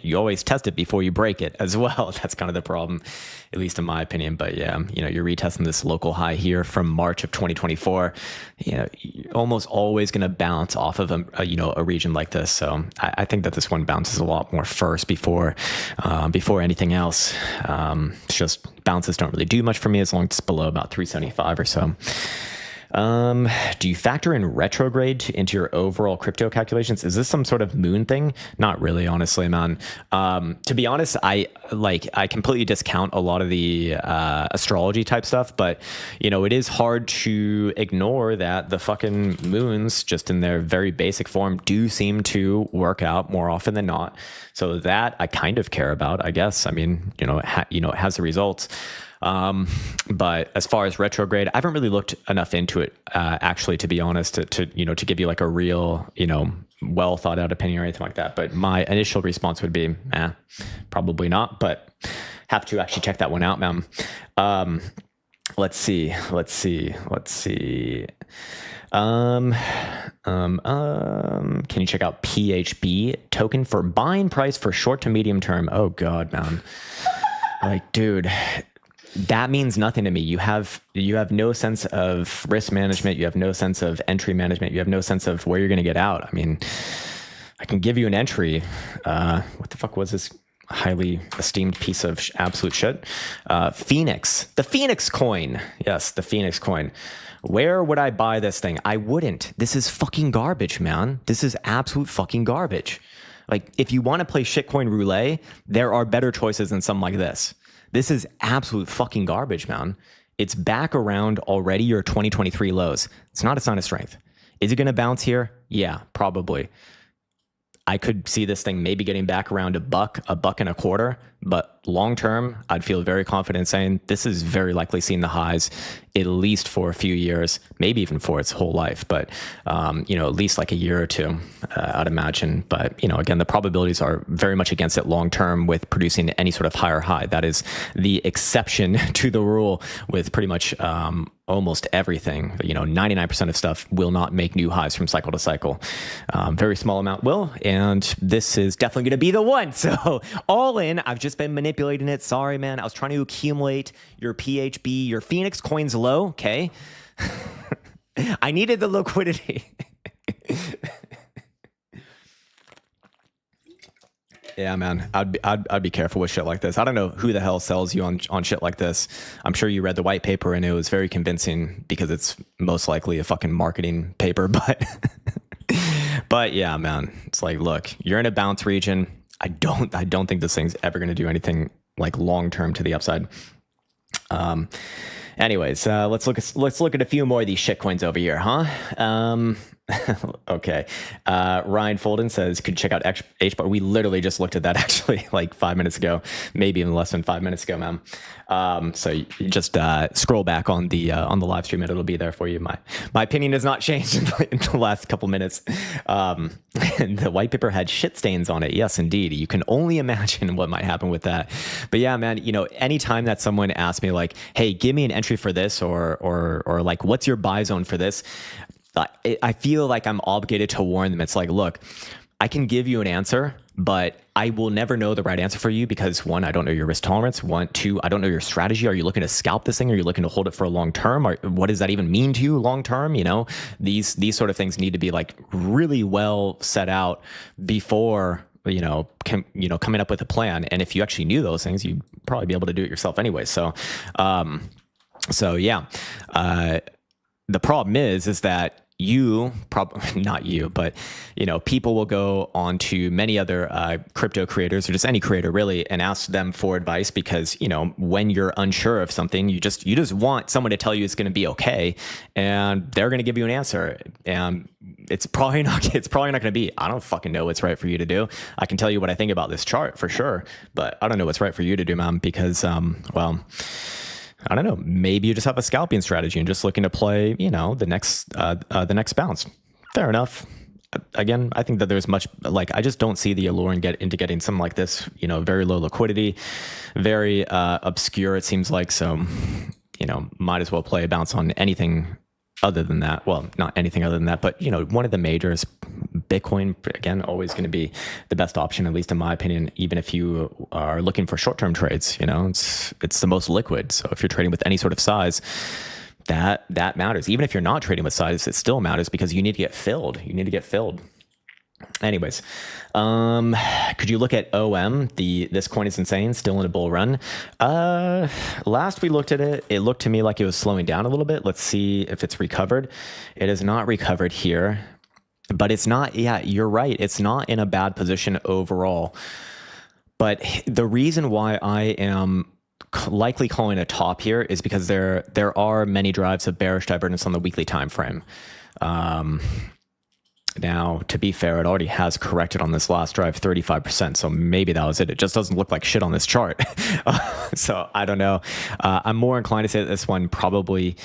you always test it before you break it as well. That's kind of the problem, at least in my opinion. But yeah, you're retesting this local high here from March of 2024. You're almost always going to bounce off of a region like this. So I think that this one bounces a lot more first before anything else. It's just bounces don't really do much for me as long as it's below about 375 or so. Do you factor in retrograde into your overall crypto calculations? Is this some sort of moon thing? Not really, honestly, man. To be honest, I completely discount a lot of the astrology type stuff, but it is hard to ignore that the fucking moons, just in their very basic form, do seem to work out more often than not. So that I kind of care about, I guess. I mean, it has the results. But as far as retrograde, I haven't really looked enough into it, actually, to be honest, to give you like a real, well thought out opinion or anything like that. But my initial response would be, probably not, but have to actually check that one out, man. Let's see. Can you check out PHB token for buying price for short to medium term? Oh God, man. Dude, that means nothing to me. You have no sense of risk management. You have no sense of entry management. You have no sense of where you're going to get out. I mean, I can give you an entry. What the fuck was this highly esteemed piece of absolute shit? Phoenix, the Phoenix coin. Yes, the Phoenix coin. Where would I buy this thing? I wouldn't. This is fucking garbage, man. This is absolute fucking garbage. If you want to play shitcoin roulette, there are better choices than something like this. This is absolute fucking garbage, man. It's back around already your 2023 lows. It's not a sign of strength. Is it going to bounce here? Yeah, probably. I could see this thing maybe getting back around $1.25, but long term, I'd feel very confident saying this is very likely seeing the highs at least for a few years, maybe even for its whole life, but at least like a year or two, I'd imagine. But again, the probabilities are very much against it long term with producing any sort of higher high. That is the exception to the rule with pretty much almost everything. 99% of stuff will not make new highs from cycle to cycle. Very small amount will, and this is definitely going to be the one. So all in, I've just been manipulating it. Sorry, man. I was trying to accumulate your PHB, your Phoenix coins low. Okay. I needed the liquidity. Yeah, man, I'd be careful with shit like this. I don't know who the hell sells you on shit like this. I'm sure you read the white paper and it was very convincing because it's most likely a fucking marketing paper. But yeah, man, it's like, look, you're in a bounce region. I don't think this thing's ever going to do anything like long term to the upside. Anyways, let's look at a few more of these shitcoins over here, huh? Okay. Ryan Folden says, could check out HBAR. We literally just looked at that actually like 5 minutes ago, maybe even less than 5 minutes ago, man. So you just scroll back on the live stream and it'll be there for you. My opinion has not changed in the last couple minutes. And the white paper had shit stains on it. Yes, indeed. You can only imagine what might happen with that. But yeah, man, anytime that someone asks me like, hey, give me an entry for this or like, what's your buy zone for this? I feel like I'm obligated to warn them. It's like, look, I can give you an answer, but I will never know the right answer for you because one, I don't know your risk tolerance. Two, I don't know your strategy. Are you looking to scalp this thing? Are you looking to hold it for a long term? Or what does that even mean to you long term? These sort of things need to be like really well set out before coming up with a plan. And if you actually knew those things, you'd probably be able to do it yourself anyway. So yeah. The problem is that not you, but people will go on to many other crypto creators or just any creator really and ask them for advice because when you're unsure of something, you just want someone to tell you it's going to be okay, and they're going to give you an answer, and it's probably not going to be, I don't fucking know what's right for you to do. I can tell you what I think about this chart for sure, but I don't know what's right for you to do, man, because well, I don't know. Maybe you just have a scalping strategy and just looking to play, the next bounce. Fair enough. Again, I think that there's much I just don't see the allure into getting something like this. Very low liquidity, very obscure. It seems like so. Might as well play a bounce on anything other than that. Well, not anything other than that, but one of the majors. Bitcoin, again, always going to be the best option, at least in my opinion, even if you are looking for short-term trades. It's the most liquid. So if you're trading with any sort of size, that matters. Even if you're not trading with size, it still matters because you need to get filled. Anyways, could you look at OM? This coin is insane, still in a bull run. Last we looked at it, it looked to me like it was slowing down a little bit. Let's see if it's recovered. It has not recovered here. But it's not, yeah, you're right. It's not in a bad position overall. But the reason why I am likely calling a top here is because there are many drives of bearish divergence on the weekly time frame. Now, to be fair, it already has corrected on this last drive 35%. So maybe that was it. It just doesn't look like shit on this chart. So I don't know. I'm more inclined to say that this one probably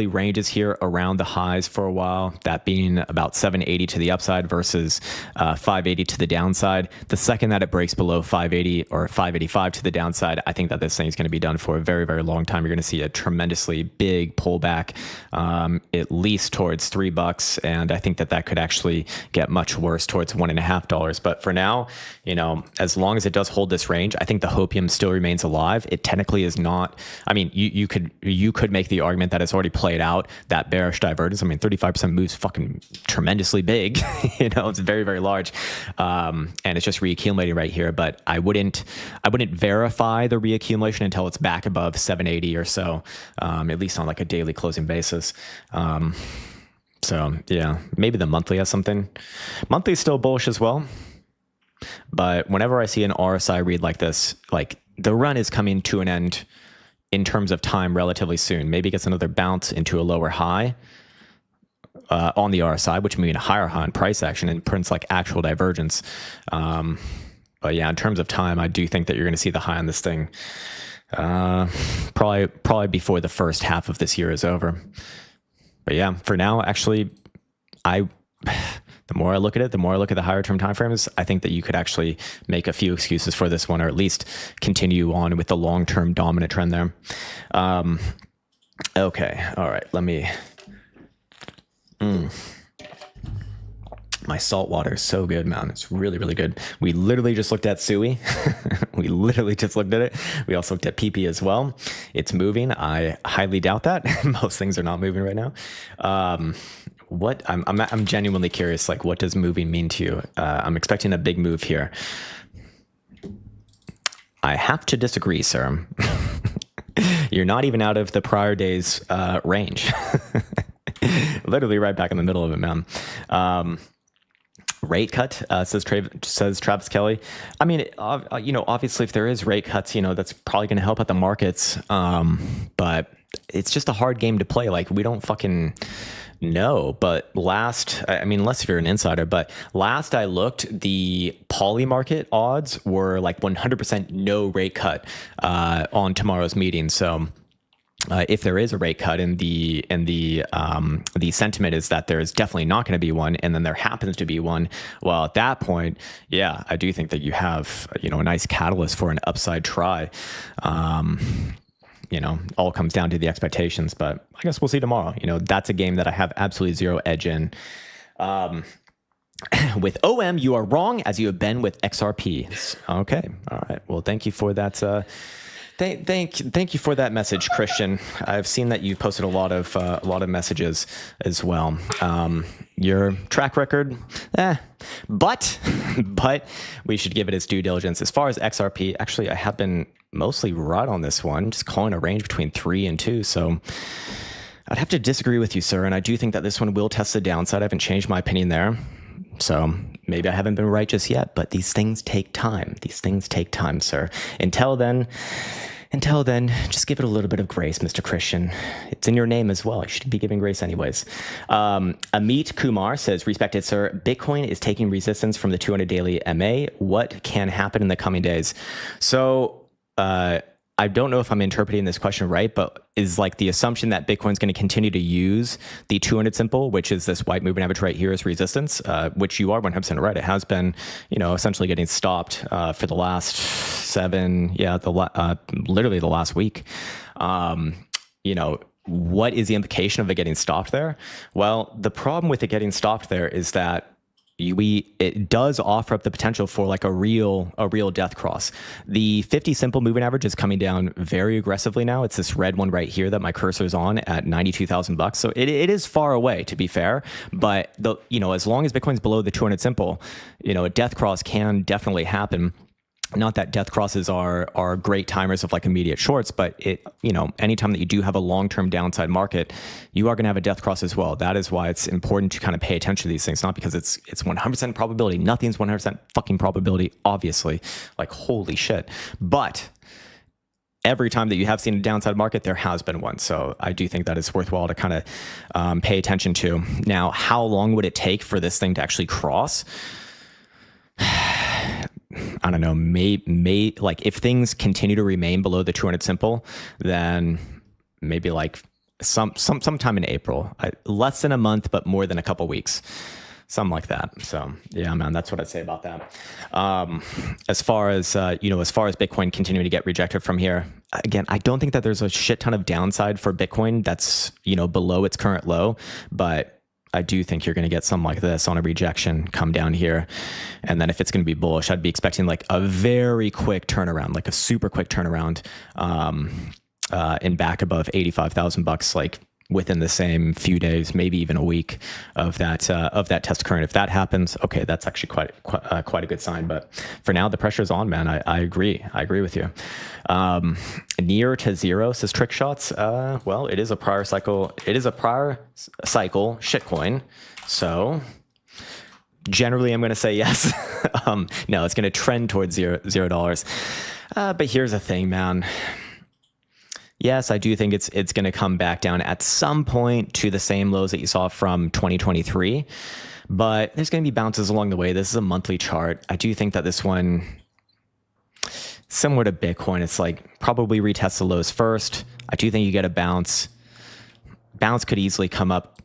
ranges here around the highs for a while, that being about 780 to the upside versus 580 to the downside. The second that it breaks below 580 or 585 to the downside, I think that this thing is going to be done for a very, very long time. You're going to see a tremendously big pullback, at least towards $3. And I think that could actually get much worse towards $1.50. But for now, as long as it does hold this range, I think the hopium still remains alive. It technically is not, I mean, you could make the argument that it's already played out, that bearish divergence. I mean, 35% moves fucking tremendously big. It's very, very large. And it's just reaccumulating right here. But I wouldn't verify the reaccumulation until it's back above 780 or so, at least on like a daily closing basis. So yeah, maybe the monthly has something. Monthly is still bullish as well. But whenever I see an RSI read like this, like the run is coming to an end in terms of time relatively soon. Maybe it gets another bounce into a lower high on the RSI, which means a higher high in price action and prints like actual divergence. But yeah, in terms of time, I do think that you're going to see the high on this thing probably before the first half of this year is over. But yeah, for now, actually, the more I look at it, the more I look at the higher term timeframes, I think that you could actually make a few excuses for this one, or at least continue on with the long-term dominant trend there. Okay. All right. Let me, my salt water is so good, man. It's really, really good. We literally just looked at Sui. We literally just looked at it. We also looked at PP as well. It's moving. I highly doubt that. Most things are not moving right now. what I'm genuinely curious. Like, what does moving mean to you? I'm expecting a big move here. I have to disagree, sir. You're not even out of the prior day's range. Literally right back in the middle of it, man. Rate cut, says Travis Kelly. I mean, obviously, if there is rate cuts, that's probably going to help out the markets. But it's just a hard game to play. Like, we don't fucking know. But unless you're an insider, but last I looked, the poly market odds were like 100% no rate cut on tomorrow's meeting. So if there is a rate cut, and the sentiment is that there's definitely not going to be one, and then there happens to be one, well, at that point, yeah, I do think that you have a nice catalyst for an upside try. All comes down to the expectations, but I guess we'll see tomorrow. That's a game that I have absolutely zero edge in. With OM, you are wrong, as you have been with XRP. Okay, all right. Well, thank you for that. Thank you for that message, Christian. I've seen that you posted a lot of messages as well. Your track record, but we should give it its due diligence. As far as XRP, actually, I have been mostly right on this one, just calling a range between 3 and 2. So I'd have to disagree with you, sir. And I do think that this one will test the downside. I haven't changed my opinion there. So maybe I haven't been right just yet, but these things take time. These things take time, sir. Until then, just give it a little bit of grace, Mr. Christian. It's in your name as well. You should be giving grace anyways. Amit Kumar says, respected sir, Bitcoin is taking resistance from the 200 daily MA. What can happen in the coming days? So I don't know if I'm interpreting this question right, but is like the assumption that Bitcoin's going to continue to use the 200 simple, which is this white moving average right here, as resistance, which you are 100% right. It has been, essentially getting stopped for the last literally the last week. What is the implication of it getting stopped there? Well, the problem with it getting stopped there is that it does offer up the potential for like a real death cross. The 50 simple moving average is coming down very aggressively now. It's this red one right here that my cursor is on at $92,000. So it is far away, to be fair. But as long as Bitcoin's below the 200 simple, a death cross can definitely happen. Not that death crosses are great timers of like immediate shorts, but anytime that you do have a long-term downside market, you are going to have a death cross as well. That is why it's important to kind of pay attention to these things, not because it's 100% probability. Nothing's 100% fucking probability, obviously. Like, holy shit. But every time that you have seen a downside market, there has been one. So I do think that it's worthwhile to kind of pay attention to. Now, how long would it take for this thing to actually cross? I don't know, may like if things continue to remain below the 200 simple, then maybe like sometime in April, less than a month, but more than a couple weeks, something like that. So yeah, man, that's what I'd say about that. As far as Bitcoin continuing to get rejected from here, again, I don't think that there's a shit ton of downside for Bitcoin that's, below its current low, but I do think you're going to get something like this on a rejection come down here. And then if it's going to be bullish, I'd be expecting like a very quick turnaround, like a super quick turnaround and back above $85,000, like within the same few days, maybe even a week of that test current. If that happens, okay, that's actually quite a good sign. But for now, the pressure is on, man. I agree. I agree with you. Near to zero, says Trick Shots. Well, it is a prior cycle. It is a prior cycle shitcoin. So generally, I'm going to say yes. No, it's going to trend towards $0. But here's the thing, man. Yes, I do think it's going to come back down at some point to the same lows that you saw from 2023, but there's going to be bounces along the way. This is a monthly chart. I do think that this one, similar to Bitcoin, it's like probably retest the lows first. I do think you get a bounce. Bounce could easily come up,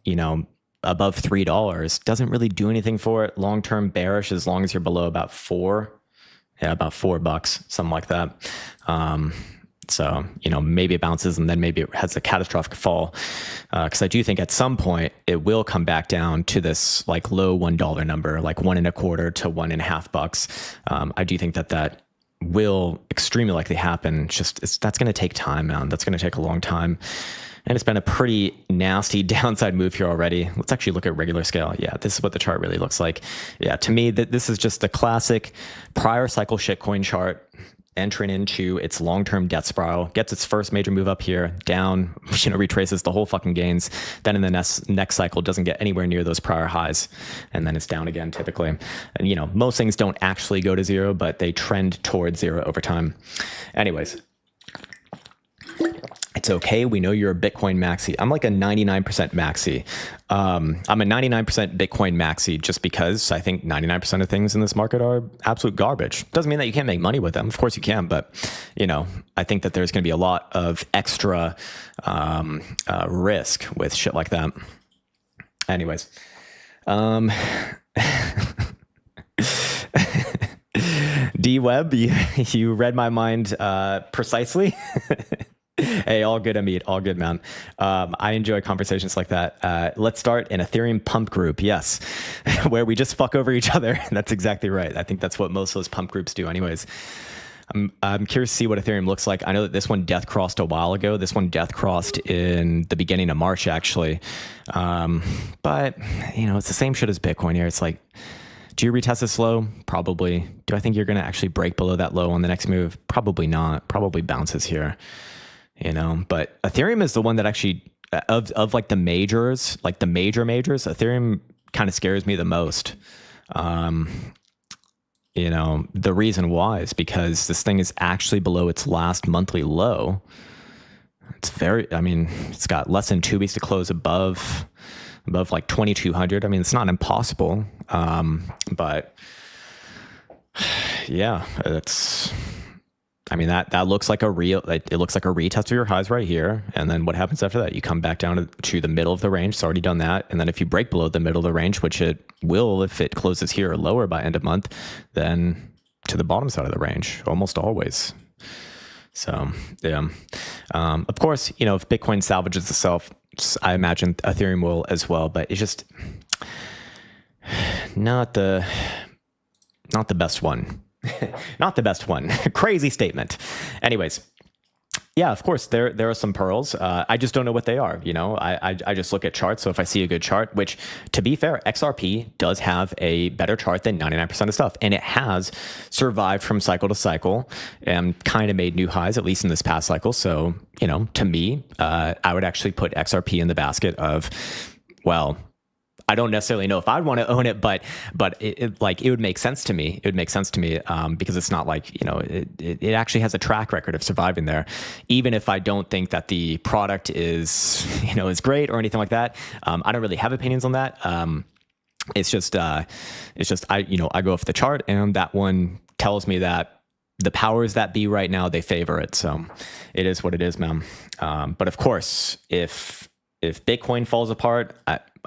above $3. Doesn't really do anything for it. Long-term bearish as long as you're below about $4. Yeah, about $4, something like that. So, maybe it bounces and then maybe it has a catastrophic fall. Because I do think at some point it will come back down to this like low $1 number, like $1.25 to $1.50. I do think that will extremely likely happen. That's going to take time, man. That's going to take a long time. And it's been a pretty nasty downside move here already. Let's actually look at regular scale. Yeah, this is what the chart really looks like. Yeah, to me, this is just the classic prior cycle shitcoin chart entering into its long-term death spiral, gets its first major move up here, down, retraces the whole fucking gains. Then in the next cycle, doesn't get anywhere near those prior highs. And then it's down again, typically. And, most things don't actually go to zero, but they trend towards zero over time. Anyways. It's okay. We know you're a Bitcoin maxi. I'm like a 99% maxi. I'm a 99% Bitcoin maxi just because I think 99% of things in this market are absolute garbage. Doesn't mean that you can't make money with them. Of course you can, but I think that there's going to be a lot of extra risk with shit like that. Anyways, D-Web, you read my mind precisely. Hey, all good, Amit. All good, man. I enjoy conversations like that. Let's start an Ethereum pump group. Yes, where we just fuck over each other. That's exactly right. I think that's what most of those pump groups do anyways. I'm curious to see what Ethereum looks like. I know that this one death crossed a while ago. This one death crossed in the beginning of March, actually. But, it's the same shit as Bitcoin here. It's like, do you retest this low? Probably. Do I think you're going to actually break below that low on the next move? Probably not. Probably bounces here. But Ethereum is the one that actually, of like the majors, like the majors, Ethereum kind of scares me the most. The reason why is because this thing is actually below its last monthly low. It's got less than 2 weeks to close above like 2,200. It's not impossible. But yeah, that looks like it looks like a retest of your highs right here. And then what happens after that? You come back down to the middle of the range. It's already done that. And then if you break below the middle of the range, which it will if it closes here or lower by end of month, then to the bottom side of the range, almost always. So, yeah. Of course, if Bitcoin salvages itself, I imagine Ethereum will as well. But it's just not the best one. Not the best one. Crazy statement. Anyways, yeah, of course, there are some pearls. I just don't know what they are. I just look at charts. So if I see a good chart, which to be fair, XRP does have a better chart than 99% of stuff. And it has survived from cycle to cycle and kind of made new highs, at least in this past cycle. So, to me, I would actually put XRP in the basket of, well, I don't necessarily know if I'd want to own it, but it would make sense to me. It would make sense to me because it's not like, it actually has a track record of surviving there. Even if I don't think that the product is, is great or anything like that. I don't really have opinions on that. It's just I go off the chart and that one tells me that the powers that be right now, they favor it. So it is what it is, man. But of course, if Bitcoin falls apart,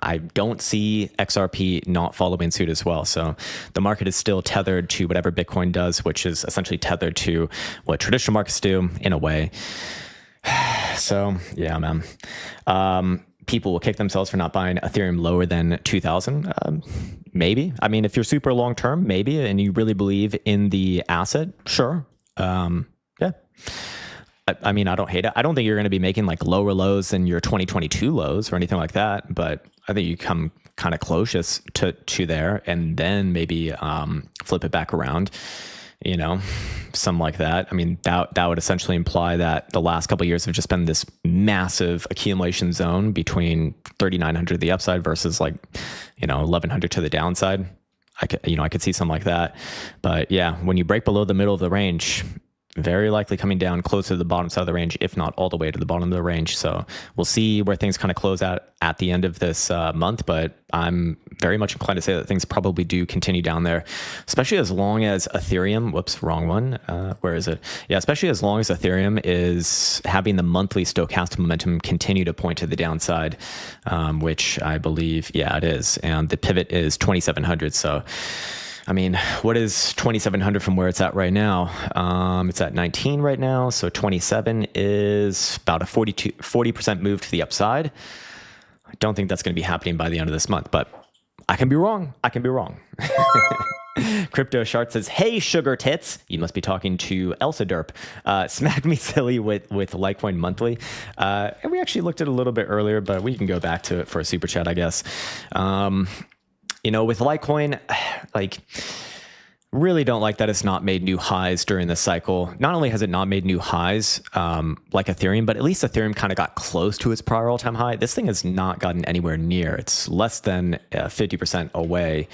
I don't see XRP not following suit as well. So the market is still tethered to whatever Bitcoin does, which is essentially tethered to what traditional markets do in a way. So yeah, man. People will kick themselves for not buying Ethereum lower than 2,000. Maybe. If you're super long term, maybe, and you really believe in the asset, sure. Yeah. I don't hate it. I don't think you're going to be making like lower lows than your 2022 lows or anything like that. But I think you come kind of close to there and then maybe flip it back around, something like that. That would essentially imply that the last couple of years have just been this massive accumulation zone between 3,900 the upside versus 1,100 to the downside. I could see something like that. But yeah, when you break below the middle of the range, very likely coming down close to the bottom side of the range, if not all the way to the bottom of the range. So we'll see where things kind of close out at the end of this month, but I'm very much inclined to say that things probably do continue down there, especially as long as Ethereum, wrong one. Where is it? Yeah, especially as long as Ethereum is having the monthly stochastic momentum continue to point to the downside, which I believe, yeah, it is. And the pivot is 2,700. So what is 2,700 from where it's at right now? It's at 19 right now. So 27 is about a 40% move to the upside. I don't think that's going to be happening by the end of this month, but I can be wrong. Crypto Shark says, "Hey, sugar tits." You must be talking to Elsa Derp. Smack me silly with Litecoin monthly. And we actually looked at it a little bit earlier, but we can go back to it for a super chat, I guess. With Litecoin, like, really don't like that it's not made new highs during this cycle. Not only has it not made new highs like Ethereum, but at least Ethereum kind of got close to its prior all-time high. This thing has not gotten anywhere near. It's less than 50% away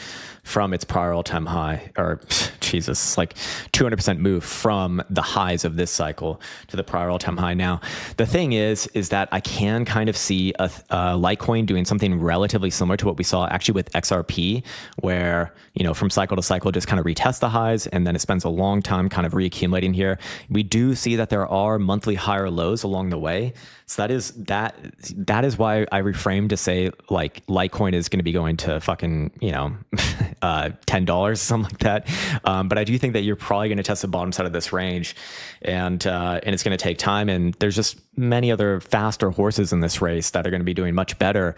from its prior all-time high, or Jesus, like 200% move from the highs of this cycle to the prior all-time high. Now, the thing is that I can kind of see a Litecoin doing something relatively similar to what we saw actually with XRP, where, from cycle to cycle, just kind of retest the highs, and then it spends a long time kind of reaccumulating here. We do see that there are monthly higher lows along the way. So that is why I reframed to say, like, Litecoin is going to be going to fucking, $10, something like that. But I do think that you're probably going to test the bottom side of this range, and it's going to take time. And there's just many other faster horses in this race that are going to be doing much better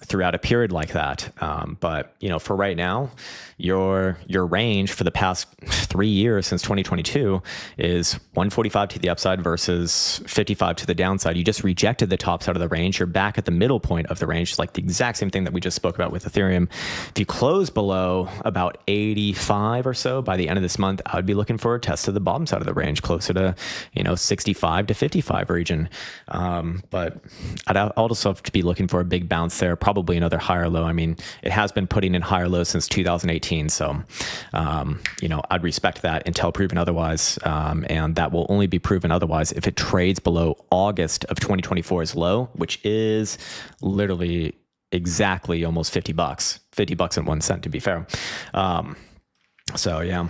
throughout a period like that. But for right now, your range for the past 3 years since 2022 is 145 to the upside versus 55 to the downside. You just rejected the top side of the range. You're back at the middle point of the range, like the exact same thing that we just spoke about with Ethereum. If you close below about 85 or so by the end of this month, I would be looking for a test to the bottom side of the range, closer to 65 to 55 region. But I'd also have to be looking for a big bounce there, probably another higher low. I mean, it has been putting in higher lows since 2018, so I'd respect that until proven otherwise, and that will only be proven otherwise if it trades below August of 2024's low, which is literally exactly almost $50, $50 and 1 cent to be fair. So yeah.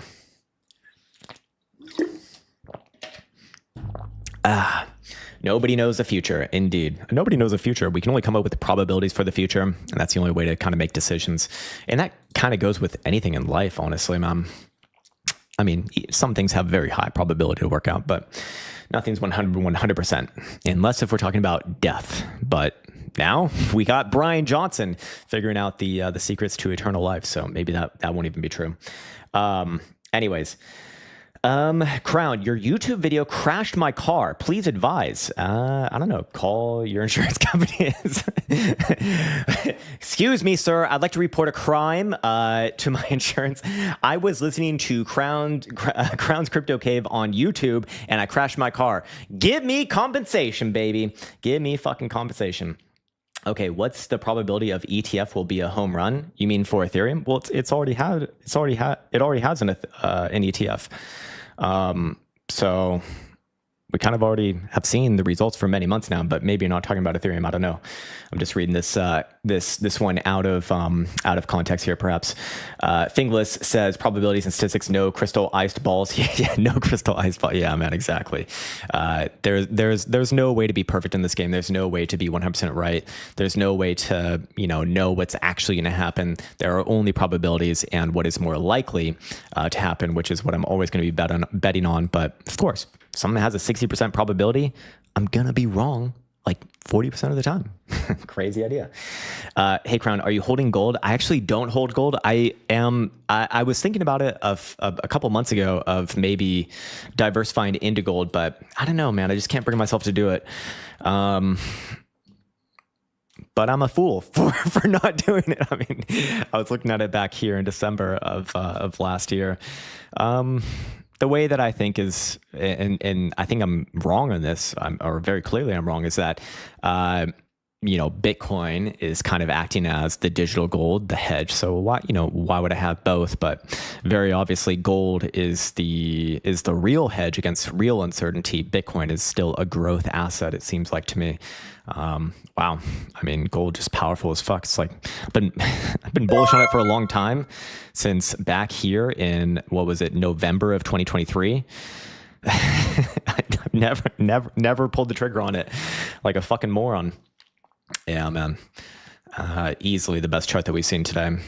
Nobody knows the future. Indeed. Nobody knows the future. We can only come up with the probabilities for the future, and that's the only way to kind of make decisions. And that kind of goes with anything in life, honestly, man. I mean, some things have very high probability to work out, but nothing's 100%, unless if we're talking about death. But now we got Brian Johnson figuring out the secrets to eternal life, so maybe that won't even be true. Anyways. Krown, your YouTube video crashed my car. Please advise. I don't know. Call your insurance company. Excuse me, sir. I'd like to report a crime to my insurance. I was listening to Krown's Crypto Cave on YouTube, and I crashed my car. Give me compensation, baby. Give me fucking compensation. Okay, what's the probability of ETF will be a home run? You mean for Ethereum? Well, it already has an ETF. So we kind of already have seen the results for many months now, but maybe you're not talking about Ethereum. I don't know. I'm just reading this one out of context here, perhaps. Fingless says probabilities and statistics, no crystal iced balls. Yeah, no crystal iced ball. Yeah, man, exactly. There's no way to be perfect in this game. There's no way to be 100% right. There's no way to, know what's actually going to happen. There are only probabilities and what is more likely to happen, which is what I'm always going to be betting on. But of course, something that has a 60% probability, I'm going to be wrong like 40% of the time. Crazy idea. Hey, Krown, are you holding gold? I actually don't hold gold. I was thinking about it a couple months ago of maybe diversifying into gold, but I don't know, man. I just can't bring myself to do it. But I'm a fool for not doing it. I mean, I was looking at it back here in December of last year. The way that I think is, and I think I'm wrong on this, or very clearly I'm wrong, is that, Bitcoin is kind of acting as the digital gold, the hedge. So why would I have both? But very obviously gold is the real hedge against real uncertainty. Bitcoin is still a growth asset, it seems like to me. Wow. I mean, gold just powerful as fuck. It's like, I've been bullish on it for a long time, since back here in, November of 2023. I've never pulled the trigger on it like a fucking moron. Yeah, man. Easily the best chart that we've seen today.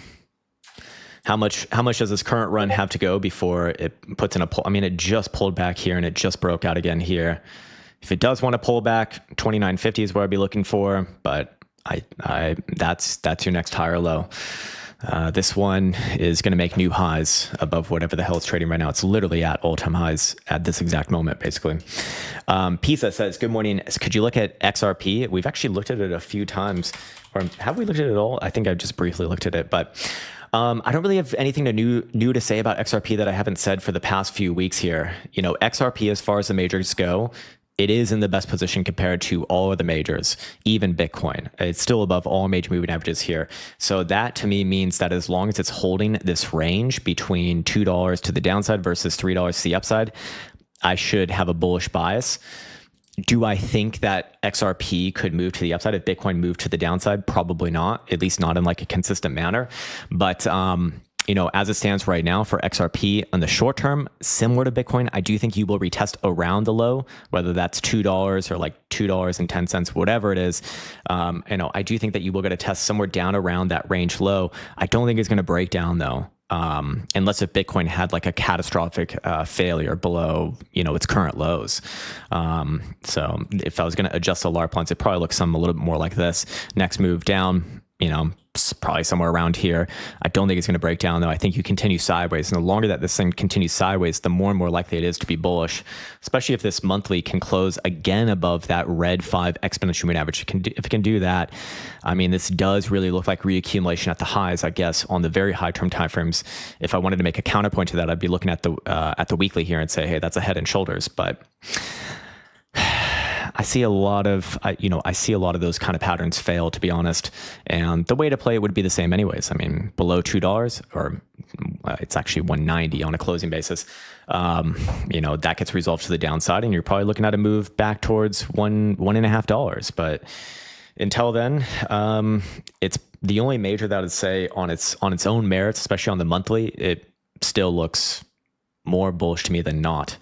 How much does this current run have to go before it puts in a pull? I mean, it just pulled back here and it just broke out again here. If it does want to pull back, 2950 is where I'd be looking for, but I that's your next higher low. This one is going to make new highs above whatever the hell it's trading right now. It's literally at all-time highs at this exact moment, basically. Pisa says, good morning. Could you look at XRP? We've actually looked at it a few times. Or have we looked at it at all? I think I just briefly looked at it. But I don't really have anything new to say about XRP that I haven't said for the past few weeks here. You know, XRP, as far as the majors go, it is in the best position compared to all of the majors, even Bitcoin. It's still above all major moving averages here. So that to me means that as long as it's holding this range between $2 to the downside versus $3 to the upside, I should have a bullish bias. Do I think that XRP could move to the upside if Bitcoin moved to the downside? Probably not, at least not in like a consistent manner. But you know, as it stands right now for XRP in the short term, similar to Bitcoin, I do think you will retest around the low, whether that's $2 or like $2.10, whatever it is. You know, I do think that you will get a test somewhere down around that range low. I don't think it's going to break down though. Unless if Bitcoin had like a catastrophic failure below, you know, its current lows. So if I was going to adjust the LAR points, it probably looks some a little bit more like this. Next move down, you know, probably somewhere around here. I don't think it's going to break down though. I think you continue sideways, and the longer that this thing continues sideways, the more and more likely it is to be bullish, especially if this monthly can close again above that red 5 exponential moving average. If it can do that, I mean, this does really look like reaccumulation at the highs, I guess, on the very high term timeframes. If I wanted to make a counterpoint to that, I'd be looking at the weekly here and say, hey, that's a head and shoulders. But I see a lot of, I see a lot of those kind of patterns fail, to be honest. And the way to play it would be the same anyways. I mean, below $2, or it's actually $1.90 on a closing basis. You know, that gets resolved to the downside, and you're probably looking at a move back towards $1.50. But until then, it's the only major that I would say on its own merits, especially on the monthly, it still looks more bullish to me than not.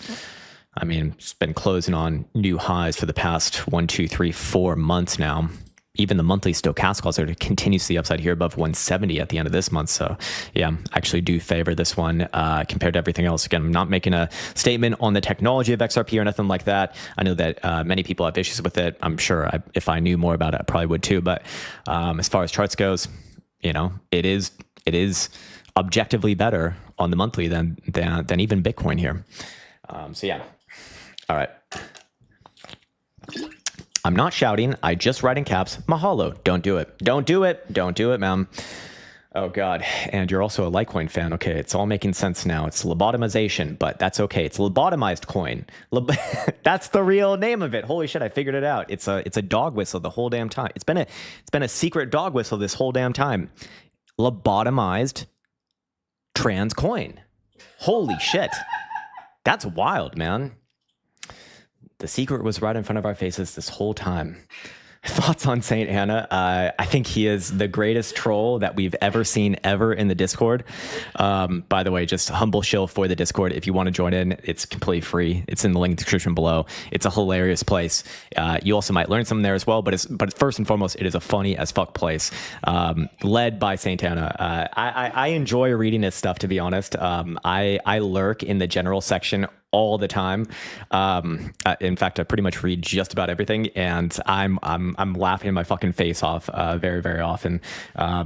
I mean, it's been closing on new highs for the past 1, 2, 3, 4 months now. Even the monthly stochastical are continues to the upside here above 170 at the end of this month. So yeah, I actually do favor this one compared to everything else. Again, I'm not making a statement on the technology of XRP or nothing like that. I know that many people have issues with it. I'm sure if I knew more about it, I probably would too. But as far as charts goes, you know, it is objectively better on the monthly than even Bitcoin here. So yeah. All right. I'm not shouting. I just write in caps. Mahalo. Don't do it. Don't do it. Don't do it, man. Oh, God. And you're also a Litecoin fan. Okay. It's all making sense now. It's lobotomization, but that's okay. It's lobotomized coin. That's the real name of it. Holy shit. I figured it out. It's a dog whistle the whole damn time. It's been a secret dog whistle this whole damn time. Lobotomized trans coin. Holy shit. That's wild, man. The secret was right in front of our faces this whole time. Thoughts on Saint Anna? I think he is the greatest troll that we've ever seen ever in the Discord. By the way, just humble shill for the Discord. If you want to join in, it's completely free. It's in the link description below. It's a hilarious place. You also might learn something there as well. But first and foremost, it is a funny as fuck place. Led by Saint Anna. I enjoy reading his stuff, to be honest. I lurk in the general section all the time. In fact, I pretty much read just about everything, and I'm laughing my fucking face off very, very often.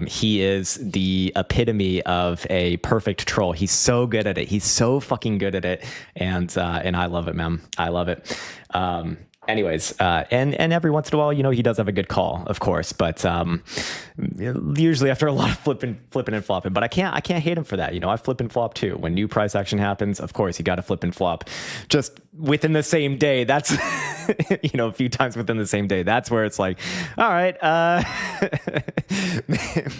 He is the epitome of a perfect troll. He's so good at it. He's so fucking good at it, and I love it, man. I love it. Anyways, and every once in a while, you know, he does have a good call, of course, but usually after a lot of flipping and flopping. But I can't hate him for that. You know, I flip and flop too. When new price action happens, of course, you got to flip and flop. Just within the same day, that's you know, a few times within the same day. That's where it's like, all right,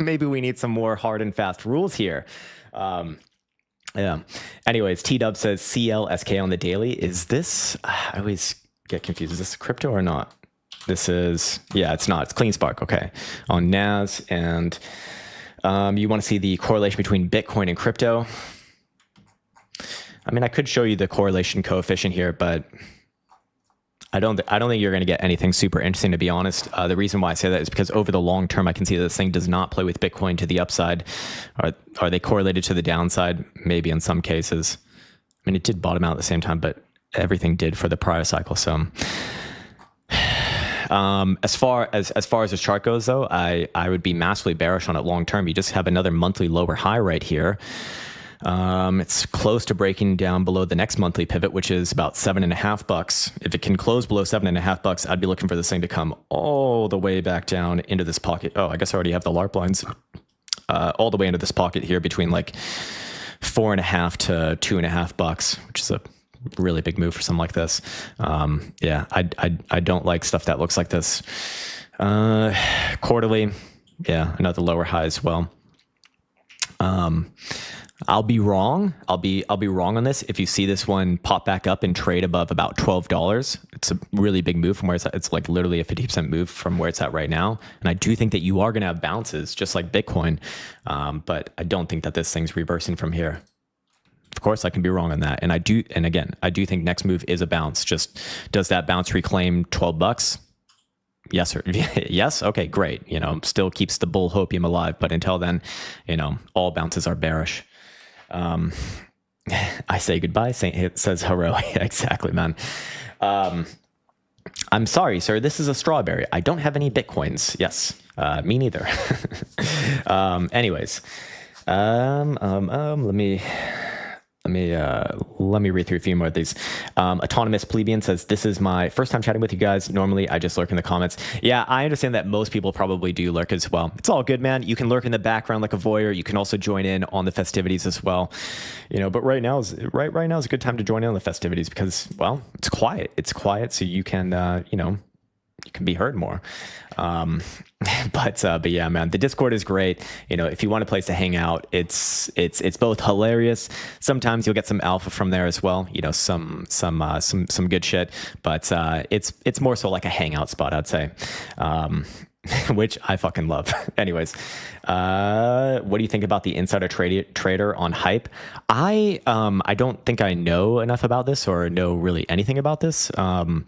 maybe we need some more hard and fast rules here. Yeah. Anyways, T-Dub says CLSK on the daily. Is this? I always get confused. Is this crypto or not? This is, yeah, it's not. It's Clean Spark. Okay. On NAS. And you want to see the correlation between Bitcoin and crypto. I mean, I could show you the correlation coefficient here, but I don't think you're going to get anything super interesting, to be honest. The reason why I say that is because over the long term, I can see that this thing does not play with Bitcoin to the upside. Are they correlated to the downside? Maybe in some cases. I mean, it did bottom out at the same time, but everything did for the prior cycle. So As far as this chart goes, though, I would be massively bearish on it long term. You just have another monthly lower high right here. It's close to breaking down below the next monthly pivot, which is about $7.50. If it can close below $7.50, I'd be looking for this thing to come all the way back down into this pocket. Oh, I guess I already have the LARP lines. All the way into this pocket here between like $4.50 to $2.50, which is a really big move for something like this. Yeah, I don't like stuff that looks like this. Quarterly, yeah, another lower high as well. I'll be wrong. I'll be wrong on this. If you see this one pop back up and trade above about $12, it's a really big move from where it's at. It's like literally a 50% move from where it's at right now. And I do think that you are going to have bounces just like Bitcoin. But I don't think that this thing's reversing from here. Of course, I can be wrong on that. And I do think next move is a bounce. Just does that bounce reclaim $12? Yes, or yes. Okay, great. Still keeps the bull hopium alive. But until then, all bounces are bearish. I say goodbye. It says hello. Exactly, man. I'm sorry, sir. This is a strawberry. I don't have any Bitcoins. Yes, me neither. Anyways, let me read through a few more of these. Autonomous Plebeian says, this is my first time chatting with you guys. Normally, I just lurk in the comments. Yeah, I understand that most people probably do lurk as well. It's all good, man. You can lurk in the background like a voyeur. You can also join in on the festivities as well. But right now is a good time to join in on the festivities because, well, it's quiet. It's quiet, so you can, you can be heard more. But yeah, man, the Discord is great. If you want a place to hang out, it's both hilarious. Sometimes you'll get some alpha from there as well. Some good shit. But it's more so like a hangout spot, I'd say. Which I fucking love. Anyways, what do you think about the insider trader on Hype? I don't think I know enough about this or know really anything about this. I'm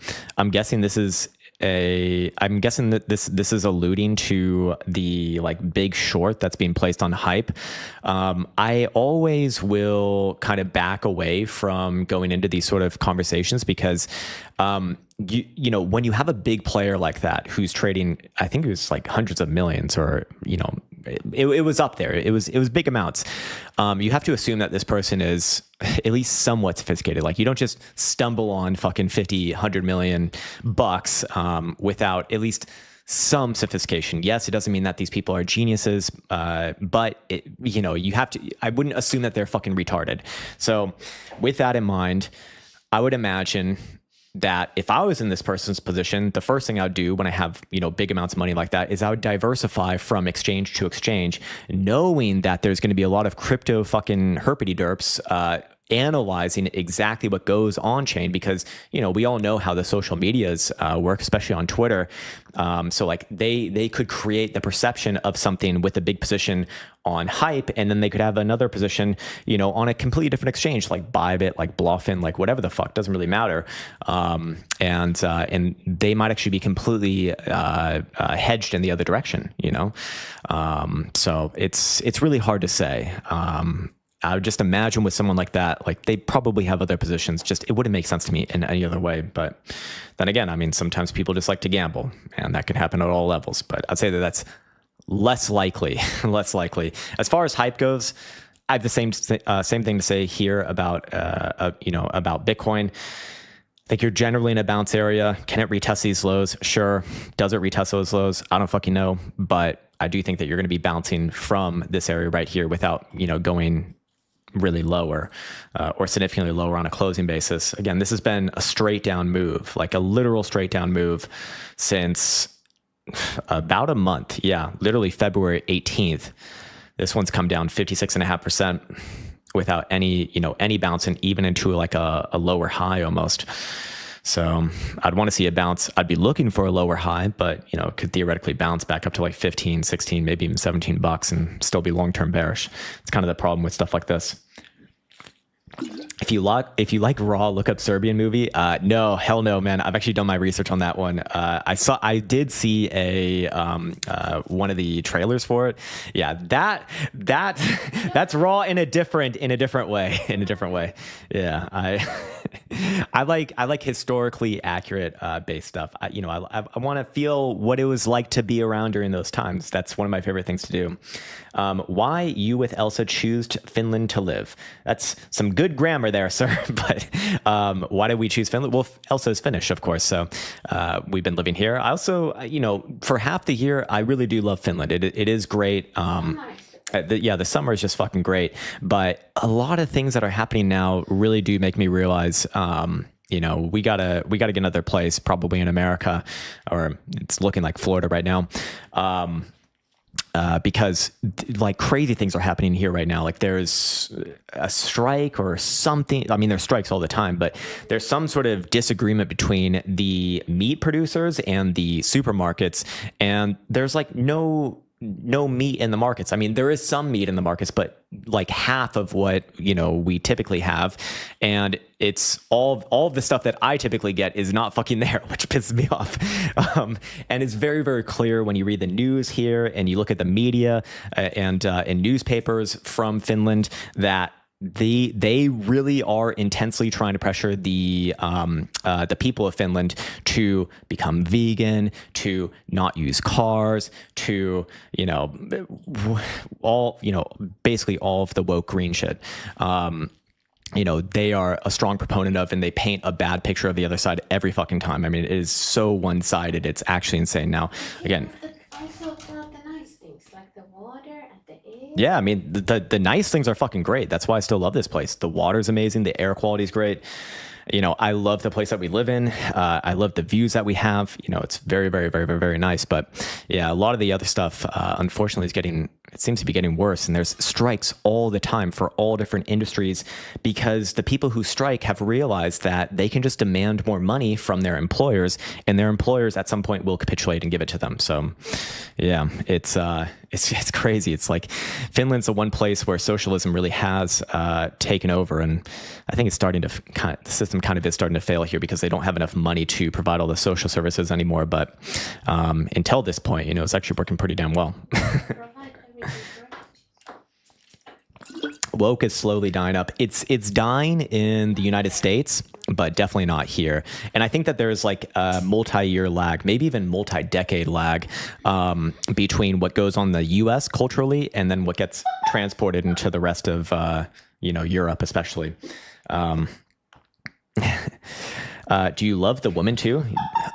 guessing this is this is alluding to the like big short that's being placed on Hype. I always will kind of back away from going into these sort of conversations because when you have a big player like that who's trading, I think it was like hundreds of millions or it was up there. It was big amounts. You have to assume that this person is at least somewhat sophisticated. Like you don't just stumble on fucking 50, 100 million bucks without at least some sophistication. Yes, it doesn't mean that these people are geniuses, but you have to. I wouldn't assume that they're fucking retarded. So, with that in mind, I would imagine that if I was in this person's position, the first thing I would do when I have, big amounts of money like that is I would diversify from exchange to exchange, knowing that there's going to be a lot of crypto fucking herpity derps, analyzing exactly what goes on chain because, we all know how the social medias work, especially on Twitter. So like they could create the perception of something with a big position on Hype, and then they could have another position, on a completely different exchange, like Bybit, like Bluffin, like whatever the fuck, doesn't really matter. And they might actually be completely hedged in the other direction, So it's really hard to say. I would just imagine with someone like that, like they probably have other positions. Just it wouldn't make sense to me in any other way. But then again, I mean, sometimes people just like to gamble, and that can happen at all levels. But I'd say that that's less likely. Less likely. As far as Hype goes, I have the same thing to say here about about Bitcoin. I think you're generally in a bounce area. Can it retest these lows? Sure. Does it retest those lows? I don't fucking know. But I do think that you're going to be bouncing from this area right here without going really lower or significantly lower on a closing basis. Again, this has been a straight down move, like a literal straight down move since about a month. Yeah, literally February 18th. This one's come down 56.5% without any bouncing even into like a lower high almost. So I'd want to see a bounce. I'd be looking for a lower high, but could theoretically bounce back up to like 15, 16, maybe even $17 and still be long-term bearish. It's kind of the problem with stuff like this. If you like Raw, look up Serbian movie. No, hell no, man. I've actually done my research on that one. I did see one of the trailers for it. Yeah, that's Raw in a different way. Yeah, I like historically accurate based stuff. I want to feel what it was like to be around during those times. That's one of my favorite things to do. Why you with Elsa choose Finland to live? That's some good grammar there, sir. But why did we choose Finland? Well, Elsa is Finnish, of course. So we've been living here. I also, for half the year, I really do love Finland. It is great. The summer is just fucking great, but a lot of things that are happening now really do make me realize, we gotta get another place, probably in America, or it's looking like Florida right now, because like crazy things are happening here right now. Like there's a strike or something. I mean, there's strikes all the time, but there's some sort of disagreement between the meat producers and the supermarkets, and there's like no meat in the markets. I mean, there is some meat in the markets, but like half of what, we typically have. And it's all of the stuff that I typically get is not fucking there, which pisses me off. And it's very, very clear when you read the news here and you look at the media and newspapers from Finland that they really are intensely trying to pressure the people of Finland to become vegan, to not use cars, to basically all of the woke green shit. They are a strong proponent of, and they paint a bad picture of the other side every fucking time. I mean, it is so one-sided. It's actually insane. Now, again. Also about the nice things like the water and the air. Yeah, I mean, the nice things are fucking great. That's why I still love this place. The water's amazing. The air quality is great. I love the place that we live in. I love the views that we have. It's very, very, very, very, very nice. But yeah, a lot of the other stuff, unfortunately, it seems to be getting worse. And there's strikes all the time for all different industries because the people who strike have realized that they can just demand more money from their employers, and their employers at some point will capitulate and give it to them. So yeah, it's crazy. It's like Finland's the one place where socialism really has taken over, and I think it's starting to the system kind of is starting to fail here because they don't have enough money to provide all the social services anymore. But until this point, it's actually working pretty damn well. Woke is slowly dying up. It's dying in the United States, but definitely not here. And I think that there's like a multi-year lag, maybe even multi-decade lag between what goes on in the U.S. culturally and then what gets transported into the rest of Europe, especially. Do you love the woman too?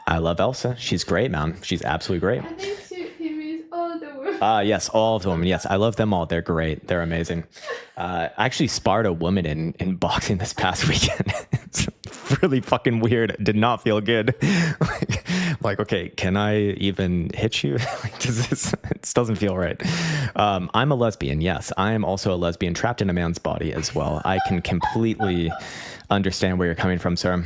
I love Elsa. She's great, man. She's absolutely great. I think he means all the women. Yes, all of the women. Yes, I love them all. They're great. They're amazing. I actually sparred a woman in boxing this past weekend. It's really fucking weird. Did not feel good. Like, okay, can I even hit you? This doesn't feel right. I'm a lesbian. Yes, I am also a lesbian trapped in a man's body as well. I can completely understand where you're coming from, sir.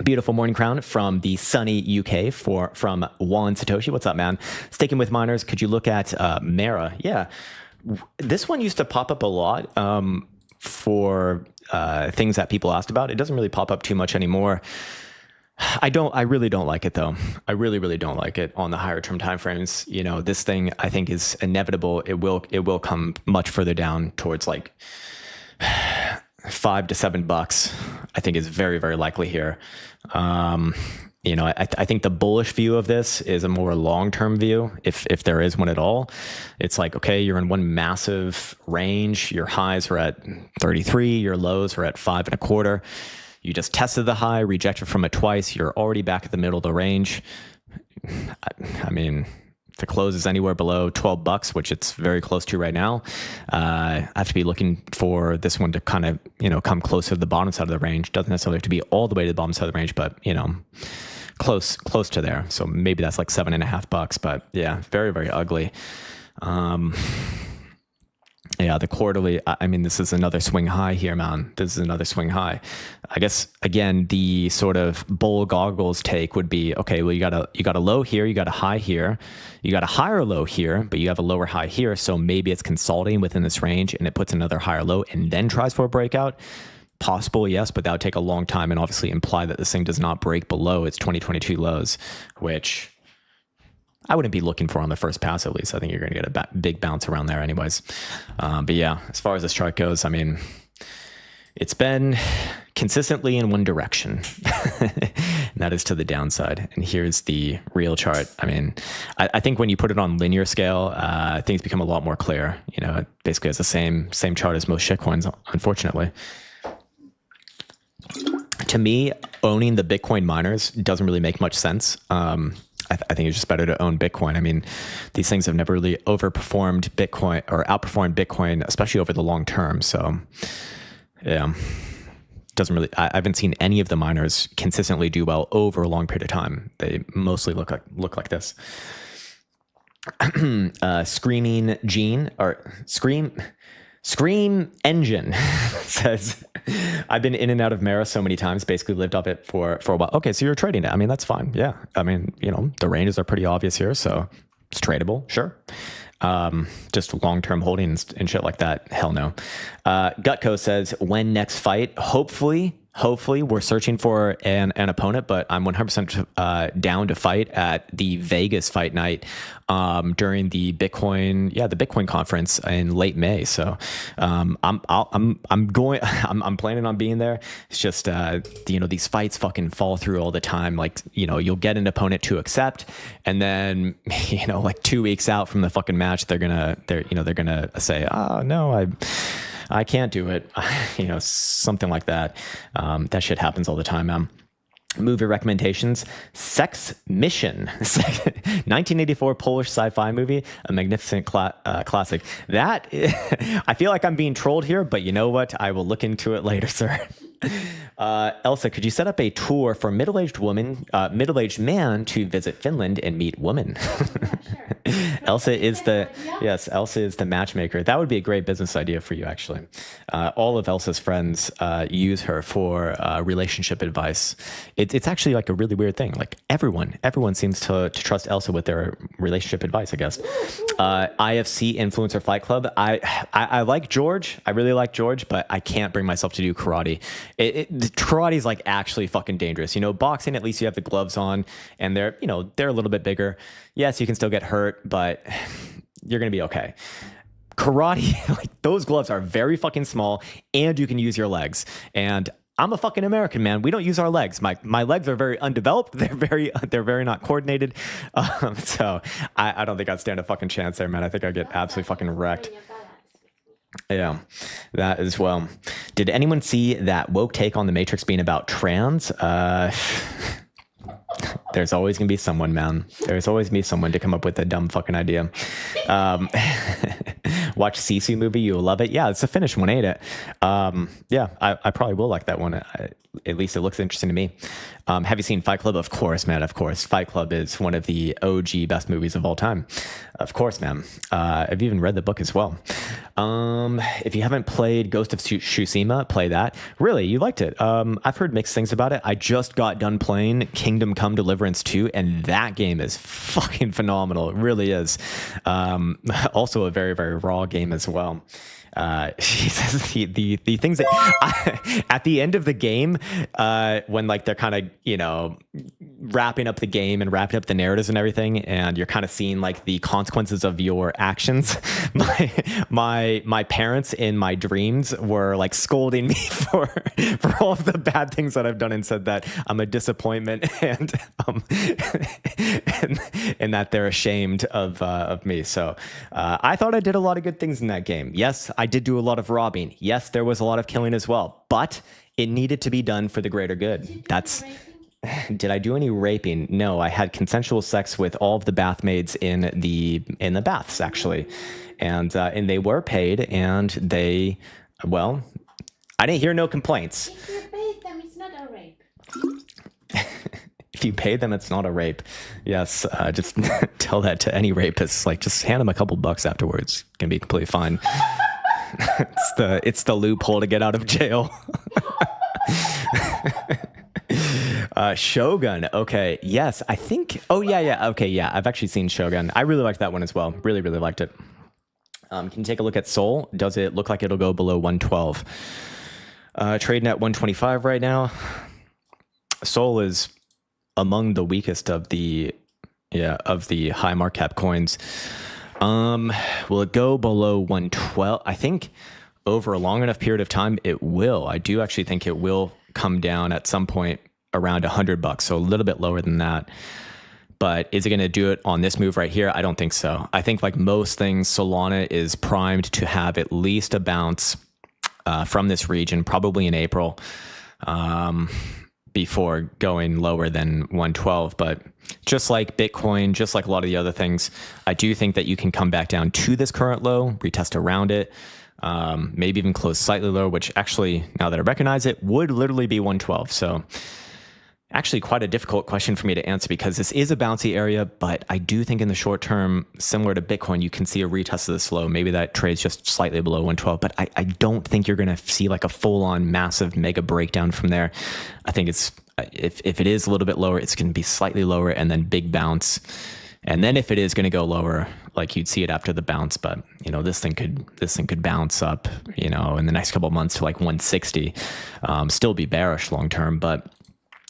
Beautiful morning, Krown, from the sunny UK from Juan Satoshi. What's up, man? Sticking with miners, could you look at Mara? Yeah, this one used to pop up a lot for things that people asked about. It doesn't really pop up too much anymore. I really don't like it though. I really, really don't like it on the higher term timeframes. This thing I think is inevitable. It will come much further down towards like $5 to $7. I think is very, very likely here. I think the bullish view of this is a more long-term view, if there is one at all. It's like, okay, you're in one massive range. Your highs are at 33. Your lows are at 5.25. You just tested the high, rejected from it twice. You're already back at the middle of the range. I mean, if the close is anywhere below $12, which it's very close to right now, I have to be looking for this one to kind of, come closer to the bottom side of the range. Doesn't necessarily have to be all the way to the bottom side of the range, but, close to there. So maybe that's like $7.50, but yeah, very, very ugly. Yeah, the quarterly, I mean, this is another swing high here, man. This is another swing high. I guess, again, the sort of bull goggles take would be, okay, well, you got a low here, you got a high here, you got a higher low here, but you have a lower high here. So maybe it's consolidating within this range and it puts another higher low and then tries for a breakout. Possible, yes, but that would take a long time and obviously imply that this thing does not break below its 2022 lows, which I wouldn't be looking for on the first pass, at least. I think you're going to get a big bounce around there anyways. But yeah, as far as this chart goes, I mean, It's been consistently in one direction, and that is to the downside. And here's the real chart. I mean, I think when you put it on linear scale, things become a lot more clear. You know, it basically has the same chart as most shitcoins, unfortunately. To me, owning the Bitcoin miners doesn't really make much sense. I think it's just better to own Bitcoin. I mean, these things have never really overperformed Bitcoin or outperformed Bitcoin, especially over the long term. So, yeah, doesn't really. I haven't seen any of the miners consistently do well over a long period of time. They mostly look like this. Screaming Gene or Scream Engine says, I've been in and out of Mara so many times, basically lived off it for a while. Okay, so you're trading it. I mean, that's fine. Yeah. I mean, you know, the ranges are pretty obvious here, so it's tradable. Sure. Just long-term holdings and shit like that. Hell no. Gutco says, when next fight? Hopefully we're searching for an opponent, but I'm 100% down to fight at the Vegas fight night during the Bitcoin conference in late May. So I'm planning on being there. It's just you know, these fights fucking fall through all the time. Like, you know, you'll get an opponent to accept, and then, you know, like 2 weeks out from the fucking match, they're gonna say, oh no, I can't do it. You know, something like that. That shit happens all the time, man. Movie recommendations: Sex Mission, 1984 Polish sci-fi movie, a magnificent classic. That I feel like I'm being trolled here, but you know what? I will look into it later, sir. Elsa, could you set up a tour for middle-aged man to visit Finland and meet women? Elsa is the matchmaker. That would be a great business idea for you, actually. All of Elsa's friends use her for relationship advice. It's actually like a really weird thing. Like everyone seems to trust Elsa with their relationship advice, I guess. IFC Influencer Fight Club. I like George. I really like George, but I can't bring myself to do karate. Karate is like actually fucking dangerous. You know, boxing, at least you have the gloves on, and they're a little bit bigger. Yes, you can still get hurt, but you're gonna be okay. Karate, like, those gloves are very fucking small, and you can use your legs. And I'm a fucking American, man. We don't use our legs. My legs are very undeveloped. They're very not coordinated. So I don't think I'd stand a fucking chance there, man. I think I'd get absolutely fucking wrecked. Yeah, that as well. Did anyone see that woke take on the Matrix being about trans? There's always gonna be someone, man. There's always gonna be someone to come up with a dumb fucking idea. Watch Sisu movie, you'll love it. Yeah, it's a Finnish one, ain't it? Yeah, I probably will like that one. At least it looks interesting to me. Have you seen Fight Club? Of course, man. Of course. Fight Club is one of the OG best movies of all time. Of course, man. I've even read the book as well. If you haven't played Ghost of Tsushima, play that. Really, you liked it. I've heard mixed things about it. I just got done playing Kingdom Come Deliverance 2, and that game is fucking phenomenal. It really is. Also a very, very raw game as well. She says the things that at the end of the game, when like they're kind of, you know, wrapping up the game and wrapping up the narratives and everything, and you're kind of seeing like the consequences of your actions. My parents in my dreams were like scolding me for all of the bad things that I've done, and said that I'm a disappointment and that they're ashamed of me. So I thought I did a lot of good things in that game. Yes, I did do a lot of robbing. Yes, there was a lot of killing as well, but it needed to be done for the greater good. Did I do any raping? No, I had consensual sex with all of the bathmaids in the baths, actually, and they were paid, and I didn't hear no complaints. If you paid them, it's not a rape. If you pay them, it's not a rape. Yes, just tell that to any rapist. Like, just hand them a couple bucks afterwards. It's gonna be completely fine. It's the loophole to get out of jail. Shogun. Okay. Yes, I think. Oh yeah. Okay. Yeah, I've actually seen Shogun. I really liked that one as well. Really, really liked it. Can you take a look at Sol? Does it look like it'll go below 112? Trading at 125 right now. Sol is among the weakest of the high market cap coins. Will it go below 112? I think over a long enough period of time, it will. I do actually think it will come down at some point around $100, so a little bit lower than that. But is it going to do it on this move right here? I don't think so. I think like most things, Solana is primed to have at least a bounce from this region, probably in April, before going lower than 112. But just like Bitcoin, just like a lot of the other things, I do think that you can come back down to this current low, retest around it, maybe even close slightly lower, which actually, now that I recognize it, would literally be 112. So actually quite a difficult question for me to answer because this is a bouncy area, but I do think in the short term, similar to Bitcoin, you can see a retest of this low. Maybe that trades just slightly below 112, but I don't think you're going to see like a full-on massive mega breakdown from there. I think it's if it is a little bit lower, it's going to be slightly lower and then big bounce. And then if it is going to go lower, like you'd see it after the bounce, but this thing could bounce up, in the next couple of months to like 160, still be bearish long term, but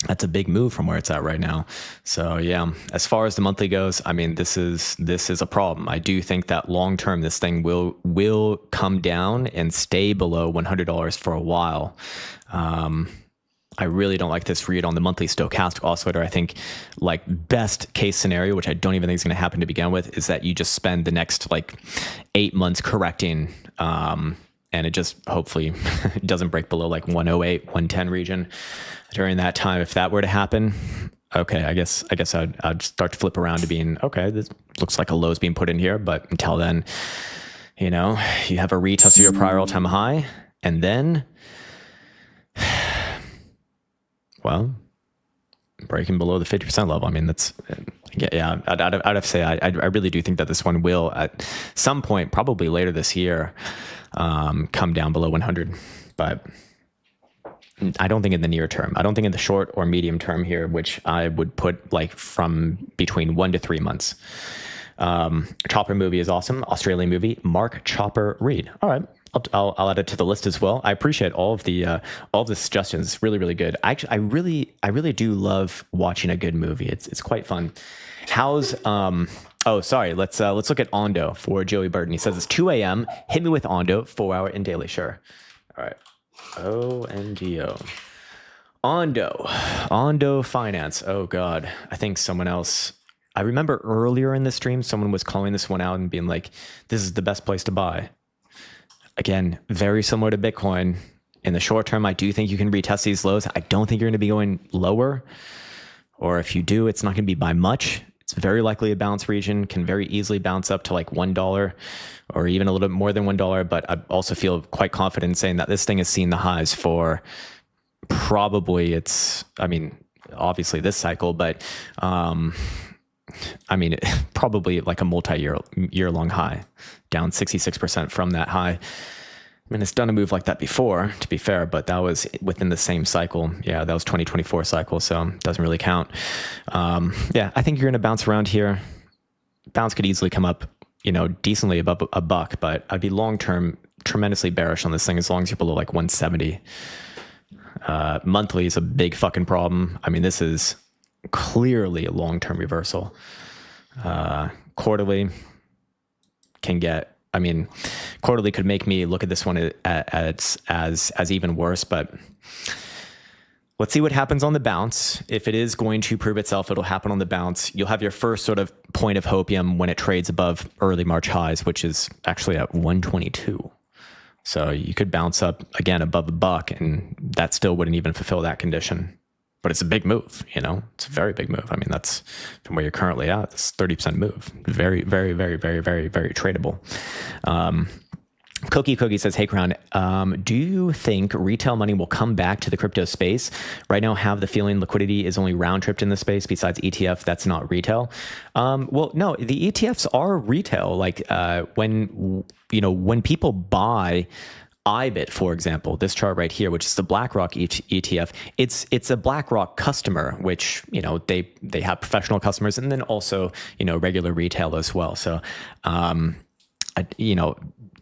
that's a big move from where it's at right now. So yeah, as far as the monthly goes, I mean, this is a problem. I do think that long term, this thing will come down and stay below $100 for a while. I really don't like this read on the monthly stochastic oscillator. I think like best case scenario, which I don't even think is going to happen to begin with, is that you just spend the next like 8 months correcting, and it just hopefully doesn't break below like 108, 110 region during that time. If that were to happen, okay, I guess I'd start to flip around to being, okay, this looks like a low's being put in here. But until then, you have a retest of your prior all-time high, and then, well, breaking below the 50% level. I mean, that's, yeah, I'd have to say, I really do think that this one will at some point, probably later this year, come down below 100, but I don't think in the near term. I don't think in the short or medium term here, which I would put like from between 1 to 3 months. Chopper movie is awesome. Australian movie. Mark Chopper read. All right. I'll add it to the list as well. I appreciate all of the suggestions. It's really, really good. I really do love watching a good movie. It's quite fun. How's oh, sorry. Let's look at Ondo for Joey Burton. He says it's 2 a.m. Hit me with Ondo, 4 hour and daily. Sure. All right. O-N-D-O. Ondo Finance. Oh God. I think someone else. I remember earlier in the stream, someone was calling this one out and being like, this is the best place to buy. Again, very similar to Bitcoin. In the short term, I do think you can retest these lows. I don't think you're going to be going lower. Or if you do, it's not going to be by much. It's very likely a bounce region, can very easily bounce up to like $1 or even a little bit more than $1. But I also feel quite confident in saying that this thing has seen the highs for probably obviously this cycle, but probably like a multi-year long high, down 66% from that high. I mean, it's done a move like that before, to be fair, but that was within the same cycle. Yeah, that was 2024 cycle, so it doesn't really count. Yeah, I think you're going to bounce around here. Bounce could easily come up, decently above $1, but I'd be long-term tremendously bearish on this thing as long as you're below like 170. Monthly is a big fucking problem. I mean, this is clearly a long-term reversal. Quarterly can get, quarterly could make me look at this one as even worse, but let's see what happens on the bounce. If it is going to prove itself, it'll happen on the bounce. You'll have your first sort of point of hopium when it trades above early March highs, which is actually at 122. So you could bounce up again above $1, and that still wouldn't even fulfill that condition. But it's a big move, it's a very big move. I mean, that's from where you're currently at. It's 30% move. Very, very, very, very, very, very tradable. Cookie says, hey, Krown, do you think retail money will come back to the crypto space? Right now, have the feeling liquidity is only round tripped in the space besides ETF. That's not retail. Well, no, the ETFs are retail. Like when people buy IBIT, for example, this chart right here, which is the BlackRock ETF, it's a BlackRock customer, which, they have professional customers and then also, regular retail as well. So,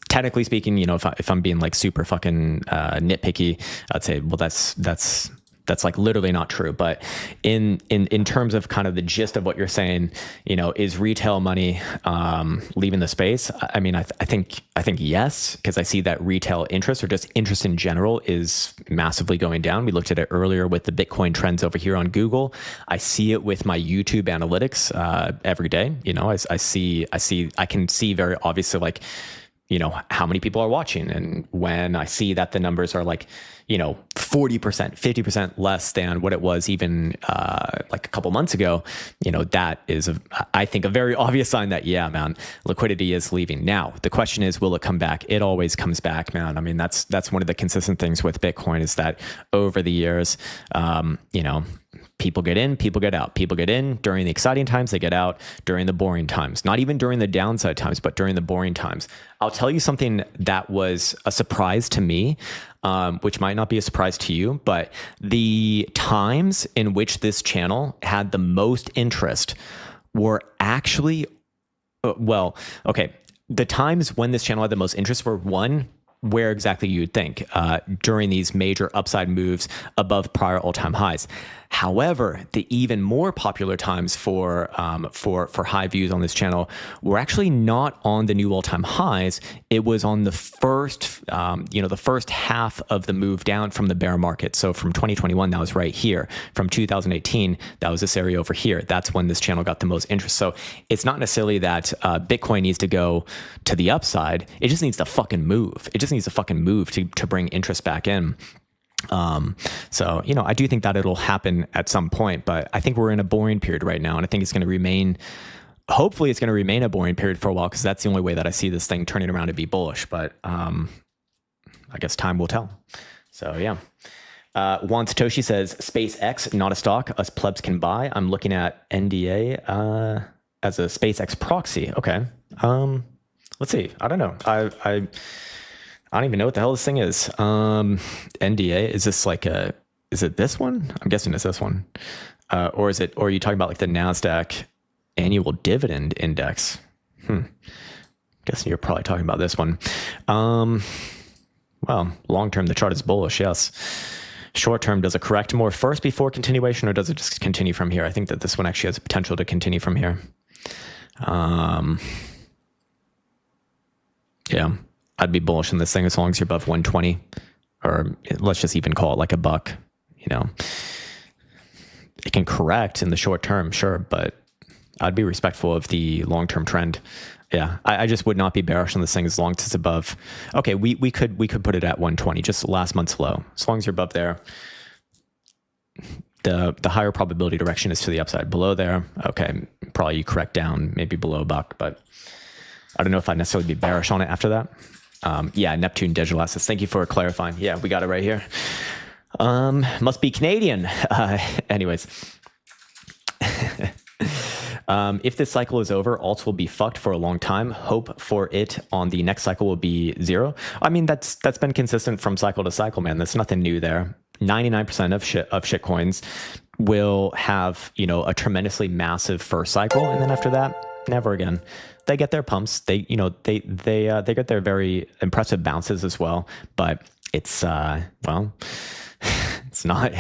technically speaking, if I'm being like super fucking nitpicky, I'd say, well, that's that's like literally not true. But in terms of kind of the gist of what you're saying, is retail money leaving the space? I mean, I think yes, because I see that retail interest, or just interest in general, is massively going down. We looked at it earlier with the Bitcoin trends over here on Google. I see it with my YouTube analytics every day. I can see very obviously, like, how many people are watching. And when I see that the numbers are like, 40%, 50% less than what it was even like a couple months ago, that is, I think, a very obvious sign that, yeah, man, liquidity is leaving. Now, the question is, will it come back? It always comes back, man. I mean, that's one of the consistent things with Bitcoin, is that over the years, people get in, people get out. People get in during the exciting times, they get out during the boring times. Not even during the downside times, but during the boring times. I'll tell you something that was a surprise to me, which might not be a surprise to you, but the times in which this channel had the most interest were actually, the times when this channel had the most interest were, one, where exactly you'd think, during these major upside moves above prior all-time highs. However, the even more popular times for high views on this channel were actually not on the new all-time highs. It was on the first, the first half of the move down from the bear market. So from 2021, that was right here. From 2018, that was this area over here. That's when this channel got the most interest. So it's not necessarily that Bitcoin needs to go to the upside. It just needs to fucking move. It just needs to fucking move to bring interest back in. So, I do think that it'll happen at some point, but I think we're in a boring period right now. And I think it's going to remain, hopefully it's going to remain a boring period for a while, because that's the only way that I see this thing turning around to be bullish. But I guess time will tell. So, yeah. Juan Satoshi says, SpaceX, not a stock, us plebs can buy. I'm looking at NDA as a SpaceX proxy. Okay. Let's see. I don't know. I don't even know what the hell this thing is. NDA, is this like is it this one? I'm guessing it's this one. Or are you talking about like the NASDAQ annual dividend index? Guessing you're probably talking about this one. Well, long term, the chart is bullish, yes. Short term, does it correct more first before continuation, or does it just continue from here? I think that this one actually has the potential to continue from here. Yeah. I'd be bullish on this thing as long as you're above 120, or let's just even call it like $1. It can correct in the short term, sure, but I'd be respectful of the long-term trend. Yeah, I just would not be bearish on this thing as long as it's above. Okay, we could put it at 120, just last month's low. As long as you're above there, the higher probability direction is to the upside. Below there, okay, probably you correct down, maybe below $1, but I don't know if I'd necessarily be bearish on it after that. Yeah, Neptune Digital Assets. Thank you for clarifying. Yeah, we got it right here. Must be Canadian. Anyways. If this cycle is over, alts will be fucked for a long time. Hope for it on the next cycle will be zero. I mean, that's been consistent from cycle to cycle, man. There's nothing new there. 99% of shitcoins will have, a tremendously massive first cycle, and then after that, never again. They get their pumps. They get their very impressive bounces as well. But it's it's not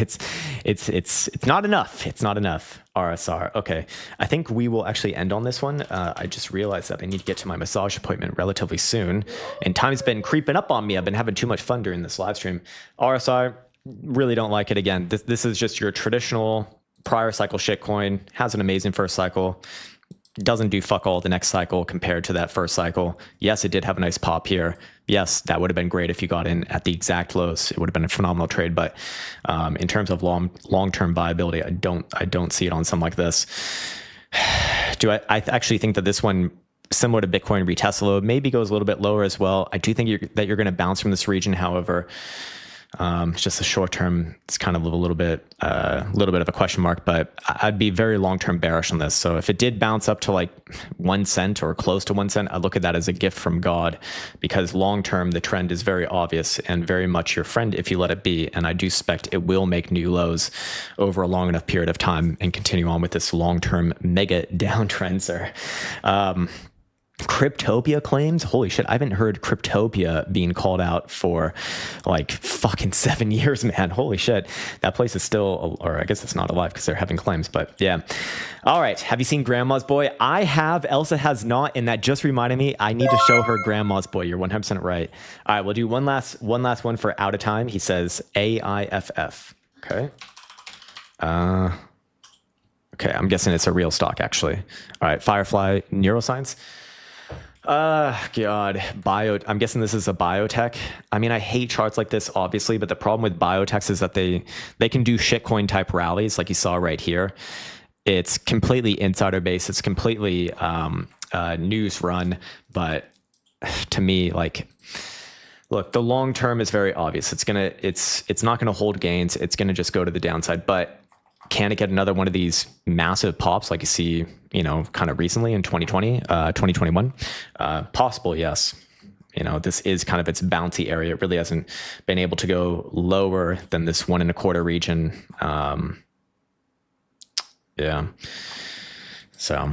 enough. It's not enough. RSR. Okay, I think we will actually end on this one. I just realized that I need to get to my massage appointment relatively soon, and time's been creeping up on me. I've been having too much fun during this live stream. RSR, really don't like it. Again, this is just your traditional prior cycle shitcoin. Has an amazing first cycle. Doesn't do fuck all the next cycle compared to that first cycle. Yes, it did have a nice pop here. Yes, that would have been great if you got in at the exact lows. It would have been a phenomenal trade. But in terms of long-term viability, I don't see it on something like this. I actually think that this one, similar to Bitcoin retest low, maybe goes a little bit lower as well. I do think that you're going to bounce from this region. However, it's just a short term. It's kind of a little bit of a question mark, but I'd be very long term bearish on this. So if it did bounce up to like 1 cent or close to 1 cent, I look at that as a gift from God, because long term the trend is very obvious and very much your friend if you let it be. And I do suspect it will make new lows over a long enough period of time and continue on with this long term mega downtrend, sir. Cryptopia claims. Holy shit, I haven't heard Cryptopia being called out for like fucking 7 years, man. Holy shit. That place is still, or I guess it's not alive because they're having claims, but yeah. All right. Have you seen Grandma's Boy? I have. Elsa has not, and that just reminded me I need to show her Grandma's Boy. You're 100% right. All right, we'll do one last one for out of time. He says AIFF. Okay. Okay, I'm guessing it's a real stock, actually. All right, Firefly Neuroscience. God, I'm guessing this is a biotech. I mean, I hate charts like this, obviously, but the problem with biotechs is that they can do shitcoin type rallies, like you saw right here. It's completely insider based. It's completely news run. But to me, like, look, the long term is very obvious. It's not gonna hold gains. It's gonna just go to the downside. But can it get another one of these massive pops like you see, kind of recently in 2020, 2021? Possible, yes. This is kind of its bouncy area. It really hasn't been able to go lower than this 1.25 region. Yeah. So,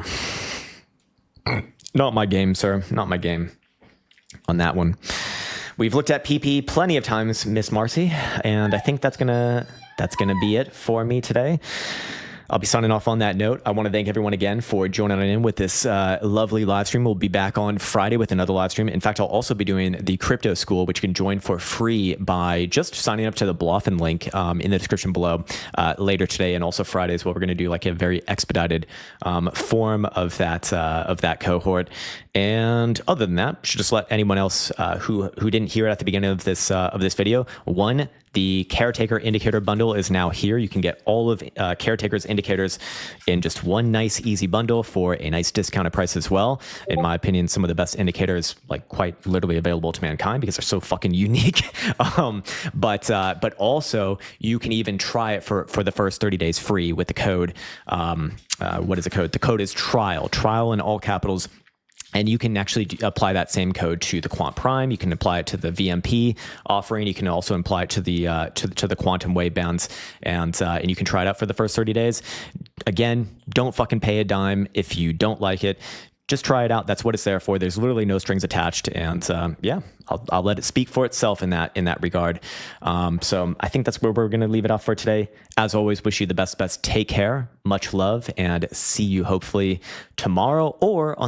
not my game, sir. Not my game on that one. We've looked at PP plenty of times, Miss Marcy, and I think that's gonna be it for me today. I'll be signing off on that note. I want to thank everyone again for joining in with this lovely live stream. We'll be back on Friday with another live stream. In fact, I'll also be doing the crypto school, which you can join for free by just signing up to the Bluffin link in the description below later today. And also Friday is what we're going to do, like a very expedited form of that cohort. And other than that, should just let anyone else who didn't hear it at the beginning of this video. One, the Caretaker Indicator Bundle is now here. You can get all of Caretaker's indicators in just one nice, easy bundle for a nice discounted price as well. In my opinion, some of the best indicators, like quite literally available to mankind because they're so fucking unique. But also you can even try it for the first 30 days free with the code. What is the code? The code is trial in all capitals. And you can actually apply that same code to the Quant Prime. You can apply it to the VMP offering. You can also apply it to the Quantum Wave bands, and you can try it out for the first 30 days. Again, don't fucking pay a dime if you don't like it. Just try it out. That's what it's there for. There's literally no strings attached, and yeah, I'll let it speak for itself in that regard. So I think that's where we're going to leave it off for today. As always, wish you the best. Take care, much love, and see you hopefully tomorrow or on